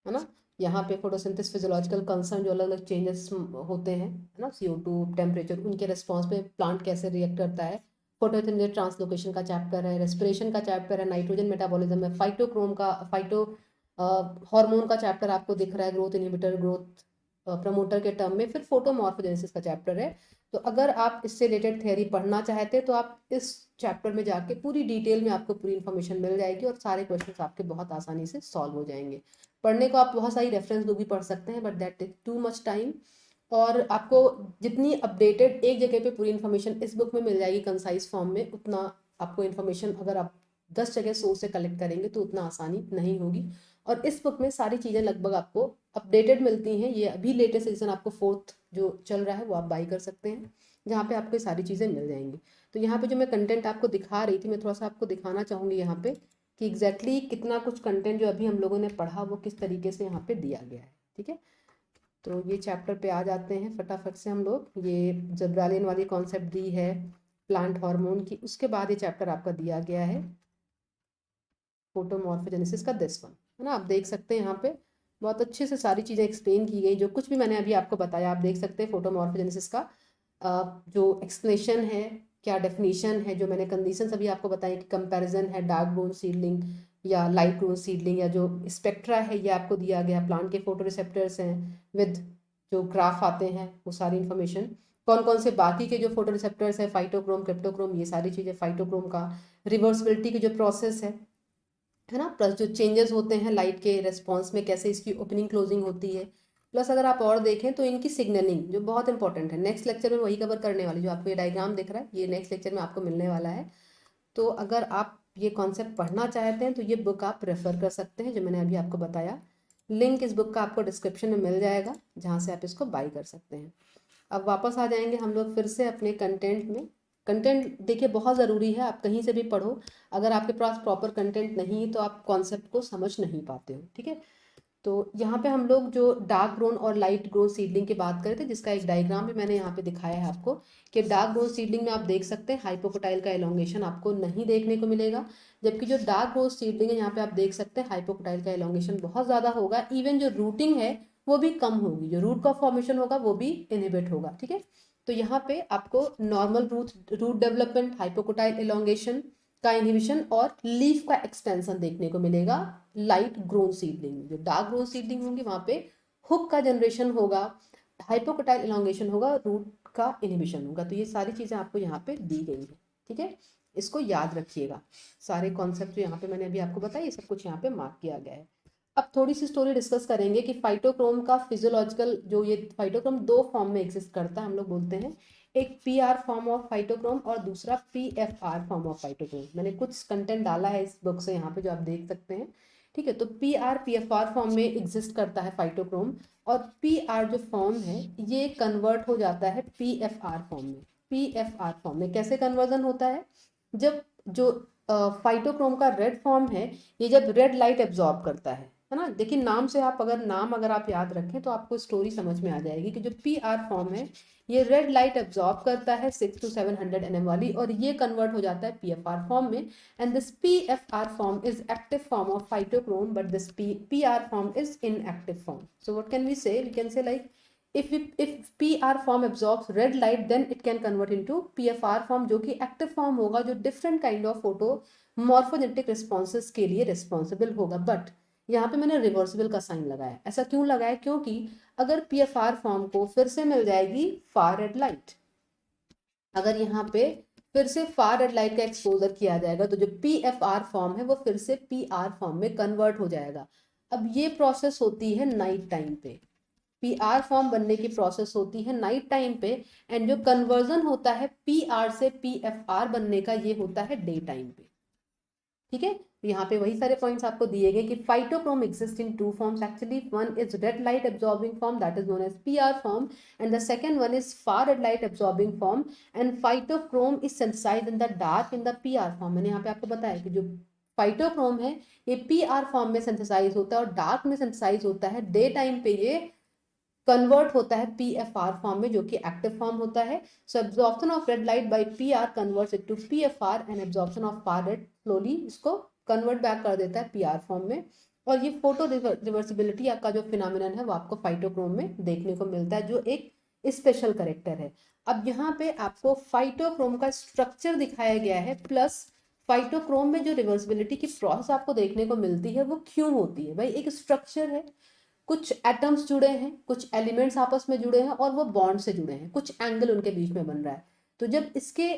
[SPEAKER 1] है ना। यहाँ पे फोटोसिंथेसिस फिजियोलॉजिकल कंसर्न, जो अलग अलग चेंजेस होते हैं, है ना, CO2 टेम्परेचर, उनके रिस्पॉन्स पे प्लांट कैसे रिएक्ट करता है। फोटोसिंथेसिस ट्रांसलोकेशन का चैप्टर है, रेस्पिरेशन का चैप्टर है, नाइट्रोजन मेटाबॉलिज्म है, फाइटो हार्मोन का चैप्टर आपको दिख रहा है, ग्रोथ इनहिबिटर, ग्रोथ प्रमोटर के टर्म में। फिर फोटोमॉर्फोजेनेसिस का चैप्टर है। तो अगर आप इससे रिलेटेड थ्योरी पढ़ना चाहते हैं तो आप इस चैप्टर में जाके पूरी डिटेल में आपको पूरी इन्फॉर्मेशन मिल जाएगी और सारे क्वेश्चन आपके बहुत आसानी से सॉल्व हो जाएंगे। पढ़ने को आप बहुत सारी रेफरेंस बुक भी पढ़ सकते हैं, but that take too much time. और आपको जितनी अपडेटेड एक जगह पे पूरी इन्फॉर्मेशन इस बुक में मिल जाएगी कंसाइज फॉर्म में, उतना आपको इन्फॉर्मेशन अगर आप 10 जगह सोर्स से कलेक्ट करेंगे तो उतना आसानी नहीं होगी। और इस बुक में सारी चीज़ें लगभग आपको अपडेटेड मिलती हैं। ये अभी लेटेस्ट एडिशन आपको 4th जो चल रहा है वो आप बाई कर सकते हैं, जहाँ पे आपको सारी चीज़ें मिल जाएंगी। तो यहाँ पे जो मैं कंटेंट आपको दिखा रही थी, मैं थोड़ा सा आपको दिखाना चाहूँगी यहाँ पे कि एग्जैक्टली कितना कुछ कंटेंट जो अभी हम लोगों ने पढ़ा वो किस तरीके से यहाँ पे दिया गया है। ठीक है, तो ये चैप्टर पे आ जाते हैं फटाफट से हम लोग। ये जब्रालिन वाली कॉन्सेप्ट दी है प्लांट हार्मोन की, उसके बाद ये चैप्टर आपका दिया गया है फोटोमॉर्फोजेनेसिस का, दिस वन, है ना। आप देख सकते हैं यहाँ पे बहुत अच्छे से सारी चीज़ें एक्सप्लेन की गई। जो कुछ भी मैंने अभी आपको बताया आप देख सकते हैं फोटोमॉर्फोजेनेसिस का जो एक्सप्लेनेशन है, क्या डेफिनेशन है, जो मैंने कंडीशंस अभी आपको बताई कि कंपैरिजन है डार्क ब्राउन सीडलिंग या लाइट ब्राउन सीडलिंग, या जो स्पेक्ट्रा है ये आपको दिया गया, प्लांट के फोटो रिसेप्टर्स हैं विद जो ग्राफ आते हैं वो सारी इन्फॉर्मेशन, कौन कौन से बाकी के जो फोटो रिसेप्टर्स है, फाइटोक्रोम, क्रिप्टोक्रोम, ये सारी चीज़ें, फाइटोक्रोम का रिवर्सिबिलिटी की जो प्रोसेस है ना, प्लस जो चेंजेस होते हैं लाइट के रेस्पॉन्स में, कैसे इसकी ओपनिंग क्लोजिंग होती है, प्लस अगर आप और देखें तो इनकी सिग्नलिंग जो बहुत इंपॉर्टेंट है। नेक्स्ट लेक्चर में वही कवर करने वाली, जो आपको ये डायग्राम दिख रहा है ये नेक्स्ट लेक्चर में आपको मिलने वाला है। तो अगर आप ये कॉन्सेप्ट पढ़ना चाहते हैं तो ये बुक आप रेफर कर सकते हैं जो मैंने अभी आपको बताया। लिंक इस बुक का आपको डिस्क्रिप्शन में मिल जाएगा, जहाँ से आप इसको बाई कर सकते हैं। अब वापस आ जाएंगे हम लोग फिर से अपने कंटेंट में। कंटेंट देखिए बहुत ज़रूरी है, आप कहीं से भी पढ़ो, अगर आपके पास प्रॉपर कंटेंट नहीं तो आप कॉन्सेप्ट को समझ नहीं पाते हो। ठीक है, तो यहाँ पे हम लोग जो डार्क ग्रोन और लाइट ग्रोन सीडलिंग की बात करें थे, जिसका एक डायग्राम भी मैंने यहाँ पे दिखाया है आपको, कि डार्क ग्रोन सीडलिंग में आप देख सकते हैं हाइपोकोटाइल का एलोंगेशन आपको नहीं देखने को मिलेगा, जबकि जो डार्क ग्रोन सीडलिंग है यहाँ पे आप देख सकते हैं हाइपोकोटाइल का एलोंगेशन बहुत ज़्यादा होगा, इवन जो रूटिंग है वो भी कम होगी, जो रूट का फॉर्मेशन होगा वो भी इनहिबिट होगा। ठीक है, तो यहाँ पे आपको normal root development, hypocotyl elongation का इनहिबिशन और लीफ का एक्सपेंशन देखने को मिलेगा लाइट ग्रोन सीडलिंग में। जो डार्क ग्रोन सीडलिंग होंगी वहां पे हुक का जनरेशन होगा, हाइपोकोटाइल एलोंगेशन होगा, रूट का इनहिबिशन होगा। तो ये सारी चीजें आपको यहाँ पे दी गई है। ठीक है, इसको याद रखिएगा, सारे कॉन्सेप्ट जो यहाँ पे मैंने अभी आपको बताया ये सब कुछ यहाँ पे मार्क किया गया है। अब थोड़ी सी स्टोरी डिस्कस करेंगे कि फाइटोक्रोम का फिजियोलॉजिकल, जो ये फाइटोक्रोम दो फॉर्म में एग्जिस्ट करता है, हम लोग बोलते हैं एक पीआर फॉर्म ऑफ फाइटोक्रोम और दूसरा पीएफआर फॉर्म ऑफ फाइटोक्रोम। मैंने कुछ कंटेंट डाला है इस बुक से यहाँ पे जो आप देख सकते हैं। ठीक है, तो पीआर पीएफआर फॉर्म में एग्जिस्ट करता है फाइटोक्रोम, और पीआर जो फॉर्म है ये कन्वर्ट हो जाता है पीएफआर फॉर्म में। पीएफआर फॉर्म में कैसे कन्वर्जन होता है, जब जो फाइटोक्रोम का रेड फॉर्म है ये जब रेड लाइट एब्जॉर्ब करता है ना। देखिए नाम से आप अगर आप याद रखें तो आपको स्टोरी समझ में आ जाएगी कि जो पी आर फॉर्म है ये रेड लाइट एब्जॉर्ब करता है 600 to 700 nm वाली, और ये कन्वर्ट हो जाता है पीएफआर फॉर्म में। And this PFR form is active form of phytochrome, but this PR form is inactive form. So what can we say, we can say like if PR form absorbs red light then it can convert into PFR form, जो कि active form होगा, जो different kind of photo morphogenetic responses के लिए responsible होगा। But यहाँ पे मैंने रिवर्सिबल का साइन लगाया। ऐसा क्यों लगाया, क्योंकि अगर PFR फॉर्म को फिर से मिल जाएगी फार रेड लाइट, अगर यहाँ पे फिर से फार रेड लाइट का एक्सपोजर किया जाएगा तो जो PFR फॉर्म है वो फिर से PR फॉर्म में कन्वर्ट हो जाएगा। अब ये प्रोसेस होती है नाइट टाइम पे, पीआर फॉर्म बनने की प्रोसेस होती है नाइट टाइम पे, एंड जो कन्वर्जन होता है पीआर से पीएफआर बनने का ये होता है डे टाइम पे। ठीक है, यहाँ पे वही सारे पॉइंट्स आपको दिए गए कि phytochrome exist in two forms actually, one is red light absorbing form that is known as PR form, and the second one is far red light absorbing form, and phytochrome is synthesised in the dark in the PR form. मैंने यहाँ पे आपको बताया कि जो phytochrome है ये PR form में सिंथेसाइज होता है और डार्क में सिंथेसाइज होता है, डे टाइम पे ये कन्वर्ट होता है पीएफआर फॉर्म में जो कि एक्टिव फॉर्म होता है। So absorption of red light by PR converts it to PFR, and absorption of far red slowly इसको कन्वर्ट बैक कर देता है पीआर फॉर्म में। और ये फोटो रिवर्सिबिलिटी का जो फिनोमिनन है वो आपको फाइटोक्रोम में देखने को मिलता है, जो एक स्पेशल करेक्टर है। अब यहाँ पे आपको फाइटोक्रोम का स्ट्रक्चर दिखाया गया है, प्लस फाइटोक्रोम में जो रिवर्सिबिलिटी की प्रोसेस आपको देखने को मिलती है वो क्यों होती है। भाई एक स्ट्रक्चर है, कुछ एटम्स जुड़े हैं, कुछ एलिमेंट्स आपस में जुड़े हैं और वो बॉन्ड से जुड़े हैं, कुछ एंगल उनके बीच में बन रहा है। तो जब इसके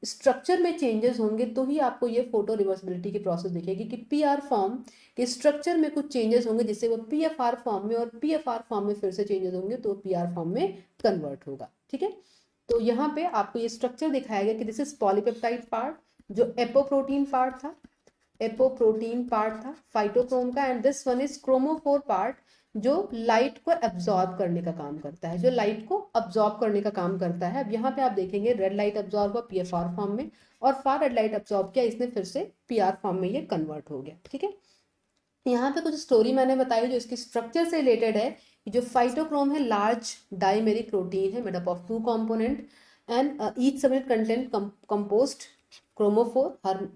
[SPEAKER 1] स्ट्रक्चर में चेंजेस होंगे तो ही आपको ये फोटो रिवर्सिबिलिटी की प्रोसेस दिखेगी कि पीआर फॉर्म के स्ट्रक्चर में कुछ चेंजेस होंगे जिससे वो पीएफआर फॉर्म में, और पीएफआर फॉर्म में फिर से चेंजेस होंगे तो पीआर फॉर्म में कन्वर्ट होगा। ठीक है, तो यहाँ पे आपको ये स्ट्रक्चर दिखाया गया कि दिस इज पॉलीपेप्टाइड पार्ट, जो एपोप्रोटीन पार्ट था, एपोप्रोटीन पार्ट था फाइटोक्रोम का, and this one is chromophore part जो लाइट को एब्जॉर्ब करने का काम करता है, जो लाइट को अब्जॉर्ब करने का काम करता है। अब यहाँ पे आप देखेंगे रेड लाइट अब्जॉर्ब हुआ पीएफआर फॉर्म में, और फार रेड लाइट अब्जॉर्ब किया, इसने फिर से पीआर फॉर्म में ये कन्वर्ट हो गया। ठीक है, यहाँ पे कुछ स्टोरी मैंने बताई जो इसकी स्ट्रक्चर से रिलेटेड है। जो फाइटोक्रोम है लार्ज डाइमेरिक प्रोटीन है, made up of two component, and each subnet content composed chromophore, हर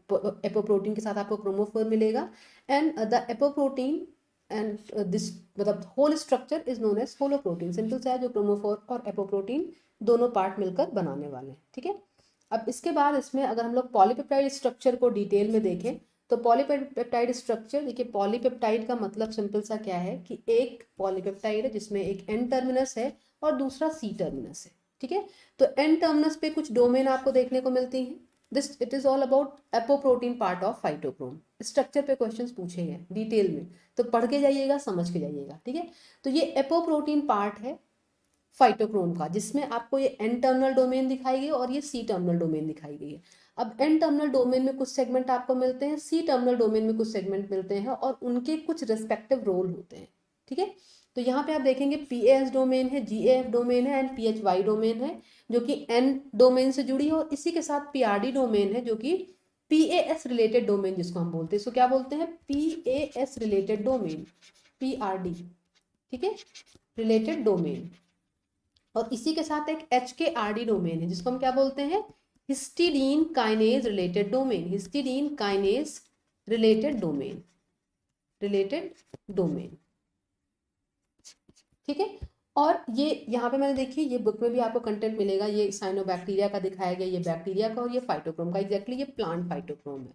[SPEAKER 1] एपोप्रोटीन के साथ आपको क्रोमोफोर मिलेगा, and the apoprotein and this मतलब whole structure is known as holoprotein. Simple सा है, जो क्रोमोफोर और एपोप्रोटीन दोनों पार्ट मिलकर बनाने वाले हैं। ठीक है, अब इसके बाद इसमें अगर हम लोग पॉलीपेप्टाइड स्ट्रक्चर को डिटेल में देखें तो पॉलीपेप्टाइड स्ट्रक्चर, देखिए पॉलीपेप्टाइड का मतलब सिंपल सा क्या है कि एक पॉलीपेप्टाइड है जिसमें एक एन टर्मिनस है और दूसरा सी टर्मिनस है। ठीक है, तो एन टर्मिनस पे कुछ डोमेन आपको देखने को मिलती हैं। This it is all about apoprotein part of phytochrome. Structure पे क्वेश्चंस पूछे गए डिटेल में, तो पढ़ के जाइएगा, समझ के जाइएगा। ठीक है, तो ये एपोप्रोटीन पार्ट है फाइटोक्रोम का, जिसमें आपको ये एन टर्मिनल डोमेन दिखाई गई और ये सी टर्मिनल डोमेन दिखाई गई है। अब एन टर्मिनल डोमेन में कुछ सेगमेंट आपको मिलते हैं, सी टर्मिनल डोमेन में कुछ सेगमेंट मिलते हैं, और उनके कुछ रेस्पेक्टिव रोल होते हैं। ठीक है, तो यहाँ पे आप देखेंगे पीएएस डोमेन है, जीएएफ डोमेन है, एंड पीएचवाई डोमेन है जो कि एन डोमेन से जुड़ी है, और इसी के साथ पीआरडी डोमेन है जो कि पीएएस रिलेटेड डोमेन जिसको हम बोलते हैं। इसको क्या बोलते हैं, पीएएस रिलेटेड डोमेन। PRD, ठीक है, रिलेटेड डोमेन। और इसी के साथ एक HKRD डोमेन है जिसको हम क्या बोलते हैं, histidine kinase related domain, histidine kinase related domain, related domain, ठीक है। और ये यहाँ पे मैंने देखिए, ये बुक में भी आपको कंटेंट मिलेगा, ये साइनोबैक्टीरिया का दिखाया गया, ये बैक्टीरिया का, और ये फाइटोक्रोम का, एग्जैक्टली ये प्लांट फाइटोक्रोम है।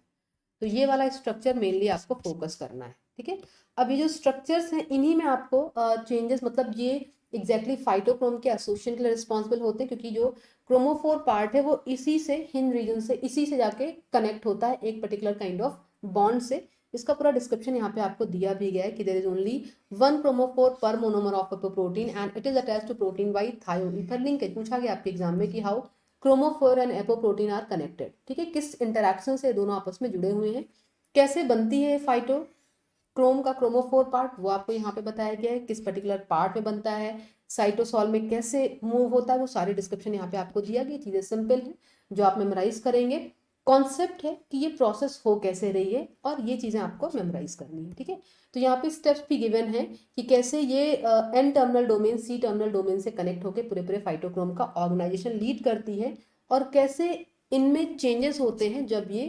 [SPEAKER 1] तो ये वाला स्ट्रक्चर मेनली आपको फोकस करना है, ठीक है। अब ये जो स्ट्रक्चर्स हैं इन्हीं में आपको चेंजेस, मतलब ये एग्जैक्टली फाइटोक्रोम के एसोसिएशन के लिए रिस्पॉन्सिबल होते हैं, क्योंकि जो क्रोमोफोर पार्ट है वो इसी से, हिंज रीजन से, इसी से जाके कनेक्ट होता है एक पर्टिकुलर काइंड ऑफ बॉन्ड से। इसका पूरा डिस्क्रिप्शन यहाँ पे आपको दिया भी गया है कि there is only one chromophore per monomer of protein and it is attached to protein by thioether linkage. पूछा गया आपके एग्जाम में कि how chromophore and apoprotein are connected, ठीक है, किस इंटरैक्शन से दोनों आपस में जुड़े हुए हैं, कैसे बनती है फाइटोक्रोम का क्रोमोफोर पार्ट, वो आपको यहाँ पे बताया गया है, किस पर्टिकुलर पार्ट में बनता है, साइटोसॉल में कैसे मूव होता है, वो सारी डिस्क्रिप्शन यहाँ पे आपको दिया गया। चीजें सिंपल है जो आप मेमोराइज करेंगे, कॉन्सेप्ट है कि ये प्रोसेस हो कैसे रही है, और ये चीजें आपको मेमोराइज करनी है, ठीक है। तो यहाँ पे स्टेप्स भी गिवन है कि कैसे ये N terminal domain C terminal domain से कनेक्ट होकर पूरे पूरे फाइटोक्रोम का ऑर्गेनाइजेशन लीड करती है, और कैसे इनमें चेंजेस होते हैं जब ये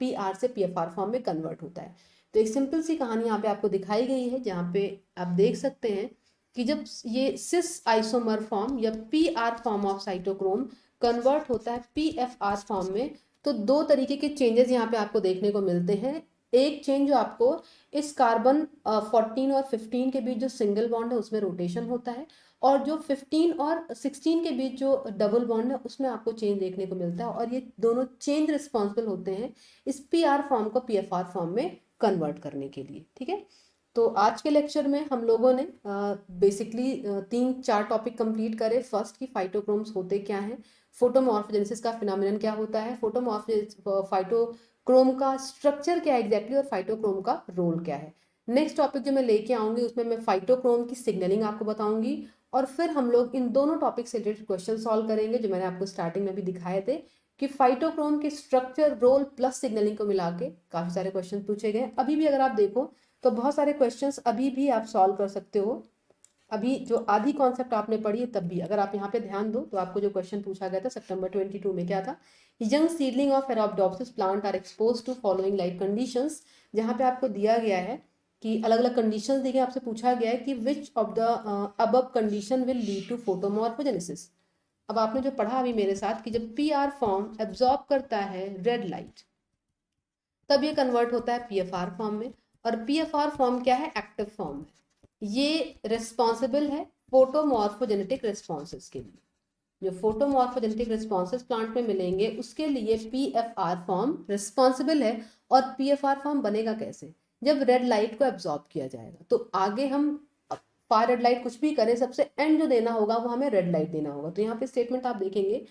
[SPEAKER 1] PR से PFR फॉर्म में कन्वर्ट होता है। तो एक सिंपल सी कहानी यहाँ पे आपको दिखाई गई है, जहाँ पे आप देख सकते हैं कि जब ये सिस आइसोमर फॉर्म या PR form of cytochrome convert होता है PFR फॉर्म में, तो दो तरीके के चेंजेस यहाँ पे आपको देखने को मिलते हैं। एक चेंज जो आपको इस कार्बन 14 और 15 के बीच जो सिंगल बॉन्ड है उसमें रोटेशन होता है, और जो 15 और 16 के बीच जो डबल बॉन्ड है उसमें आपको चेंज देखने को मिलता है, और ये दोनों चेंज रिस्पॉन्सिबल होते हैं इस PR फॉर्म को PFR फॉर्म में कन्वर्ट करने के लिए, ठीक है। तो आज के लेक्चर में हम लोगों ने बेसिकली 3-4 टॉपिक कंप्लीट करे। फर्स्ट की फाइटोक्रोम्स होते क्या हैं, फोटोमॉर्फोजेनेसिस का फिनोमिनन क्या होता है, फाइटोक्रोम का स्ट्रक्चर क्या है एग्जैक्टली, और फाइटोक्रोम का रोल क्या है। नेक्स्ट टॉपिक जो मैं लेके आऊंगी उसमें मैं फाइटोक्रोम की सिग्नलिंग आपको बताऊंगी, और फिर हम लोग इन दोनों टॉपिक से रिलेटेड क्वेश्चन सॉल्व करेंगे जो मैंने आपको स्टार्टिंग में भी दिखाए थे कि फाइटोक्रोम के स्ट्रक्चर, रोल प्लस सिग्नलिंग को मिला के काफी सारे क्वेश्चन पूछे गए। अभी भी अगर आप देखो तो बहुत सारे क्वेश्चंस अभी भी आप सॉल्व कर सकते हो, अभी जो आधी कॉन्सेप्ट आपने पढ़ी है तब भी अगर आप यहाँ पे ध्यान दो तो आपको जो क्वेश्चन पूछा गया था सितंबर 22 में क्या था, young seedling of Arabidopsis plant are expose to following light conditions, जहाँ पे आपको दिया गया है कि अलग अलग कंडीशंस दी गई, आपसे पूछा गया है कि which of the above condition will lead to photomorphogenesis. अब आपने जो पढ़ा अभी मेरे साथ कि जब PR फॉर्म एब्जॉर्ब करता है रेड लाइट तब ये कन्वर्ट होता है PFR फॉर्म में, और PFR फॉर्म क्या है, एक्टिव फॉर्म है। ये रिस्पॉन्सिबल है फोटोमॉर्फोजेनेटिक रिस्पॉन्सेस के लिए, जो फोटोमॉर्फोजेनेटिक रिस्पॉन्सेस प्लांट में मिलेंगे उसके लिए PFR फॉर्म रिस्पॉन्सिबल है। और PFR फॉर्म बनेगा कैसे, जब रेड लाइट को एब्जॉर्ब किया जाएगा। तो आगे हम फार रेड लाइट कुछ भी करें, सबसे एंड जो देना होगा वो हमें रेड लाइट देना होगा। तो यहाँ पे स्टेटमेंट आप देखेंगे,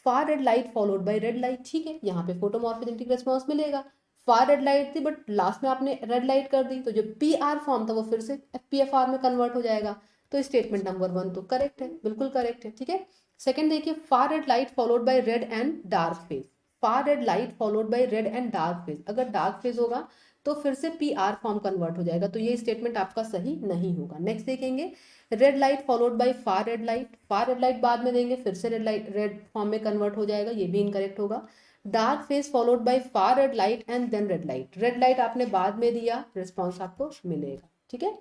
[SPEAKER 1] फार red light followed bye red light, ठीक है, यहाँ पे फोटोमॉर्फोजेनेटिक रिस्पॉन्स मिलेगा। फार रेड लाइट थी बट लास्ट में आपने रेड लाइट कर दी, तो जो PR फॉर्म था वो फिर से PFR में कन्वर्ट हो जाएगा। तो स्टेटमेंट नंबर 1 तो करेक्ट है, बिल्कुल करेक्ट है, ठीक है। सेकंड देखिए, फार red light followed bye red and dark phase, far red light followed bye red and dark phase, अगर डार्क फेज होगा तो फिर से PR फॉर्म कन्वर्ट हो जाएगा, तो ये स्टेटमेंट आपका सही नहीं होगा। नेक्स्ट देखेंगे, red light followed by far red light, far red light बाद में देंगे फिर से रेड लाइट रेड फॉर्म में कन्वर्ट हो जाएगा, ये भी इनकरेक्ट होगा। Dark phase followed by far red light and then red light आपने बाद में दिया, रिस्पॉन्स आपको मिलेगा, ठीक है।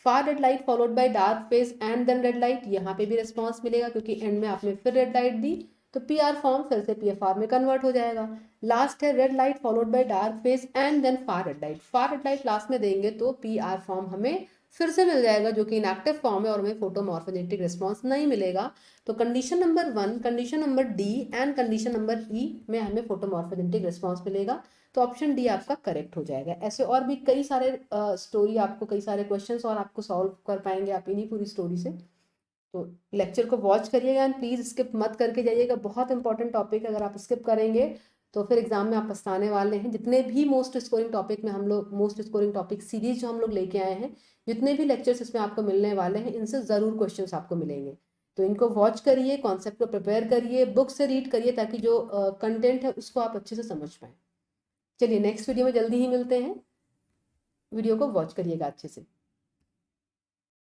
[SPEAKER 1] Far red light followed by dark phase and then red light, यहाँ पे भी रिस्पॉन्स मिलेगा क्योंकि एंड में आपने फिर रेड लाइट दी, तो PR फॉर्म फिर से PFR में कन्वर्ट हो जाएगा। लास्ट है red light followed by dark phase and then far red light last में देंगे तो PR फॉर्म हमें फिर से मिल जाएगा जो कि इनएक्टिव फॉर्म है और हमें फोटोमॉर्फोजेनेटिक रिस्पॉन्स नहीं मिलेगा। तो condition number 1, condition number D and condition number E में हमें फोटोमॉर्फोजेनेटिक रिस्पॉन्स मिलेगा, तो ऑप्शन D आपका करेक्ट हो जाएगा। ऐसे और भी कई सारे स्टोरी आपको, कई सारे क्वेश्चंस और आपको सॉल्व कर पाएंगे आप इन्हीं पूरी स्टोरी से। तो लेक्चर को वॉच करिएगा एंड प्लीज स्किप मत करके जाइएगा, बहुत इंपॉर्टेंट टॉपिक है, अगर आप स्किप करेंगे तो फिर एग्जाम में आप पछताने वाले हैं। जितने भी मोस्ट स्कोरिंग टॉपिक में हम लोग, मोस्ट स्कोरिंग टॉपिक सीरीज जो हम लोग लेके आए हैं, जितने भी लेक्चर्स इसमें आपको मिलने वाले हैं इनसे जरूर क्वेश्चंस आपको मिलेंगे। तो इनको वॉच करिए, कॉन्सेप्ट को प्रिपेयर करिए, बुक से रीड करिए ताकि जो कंटेंट है उसको आप अच्छे से समझ पाए। चलिए नेक्स्ट वीडियो में जल्दी ही मिलते हैं, वीडियो को वॉच करिएगा अच्छे से।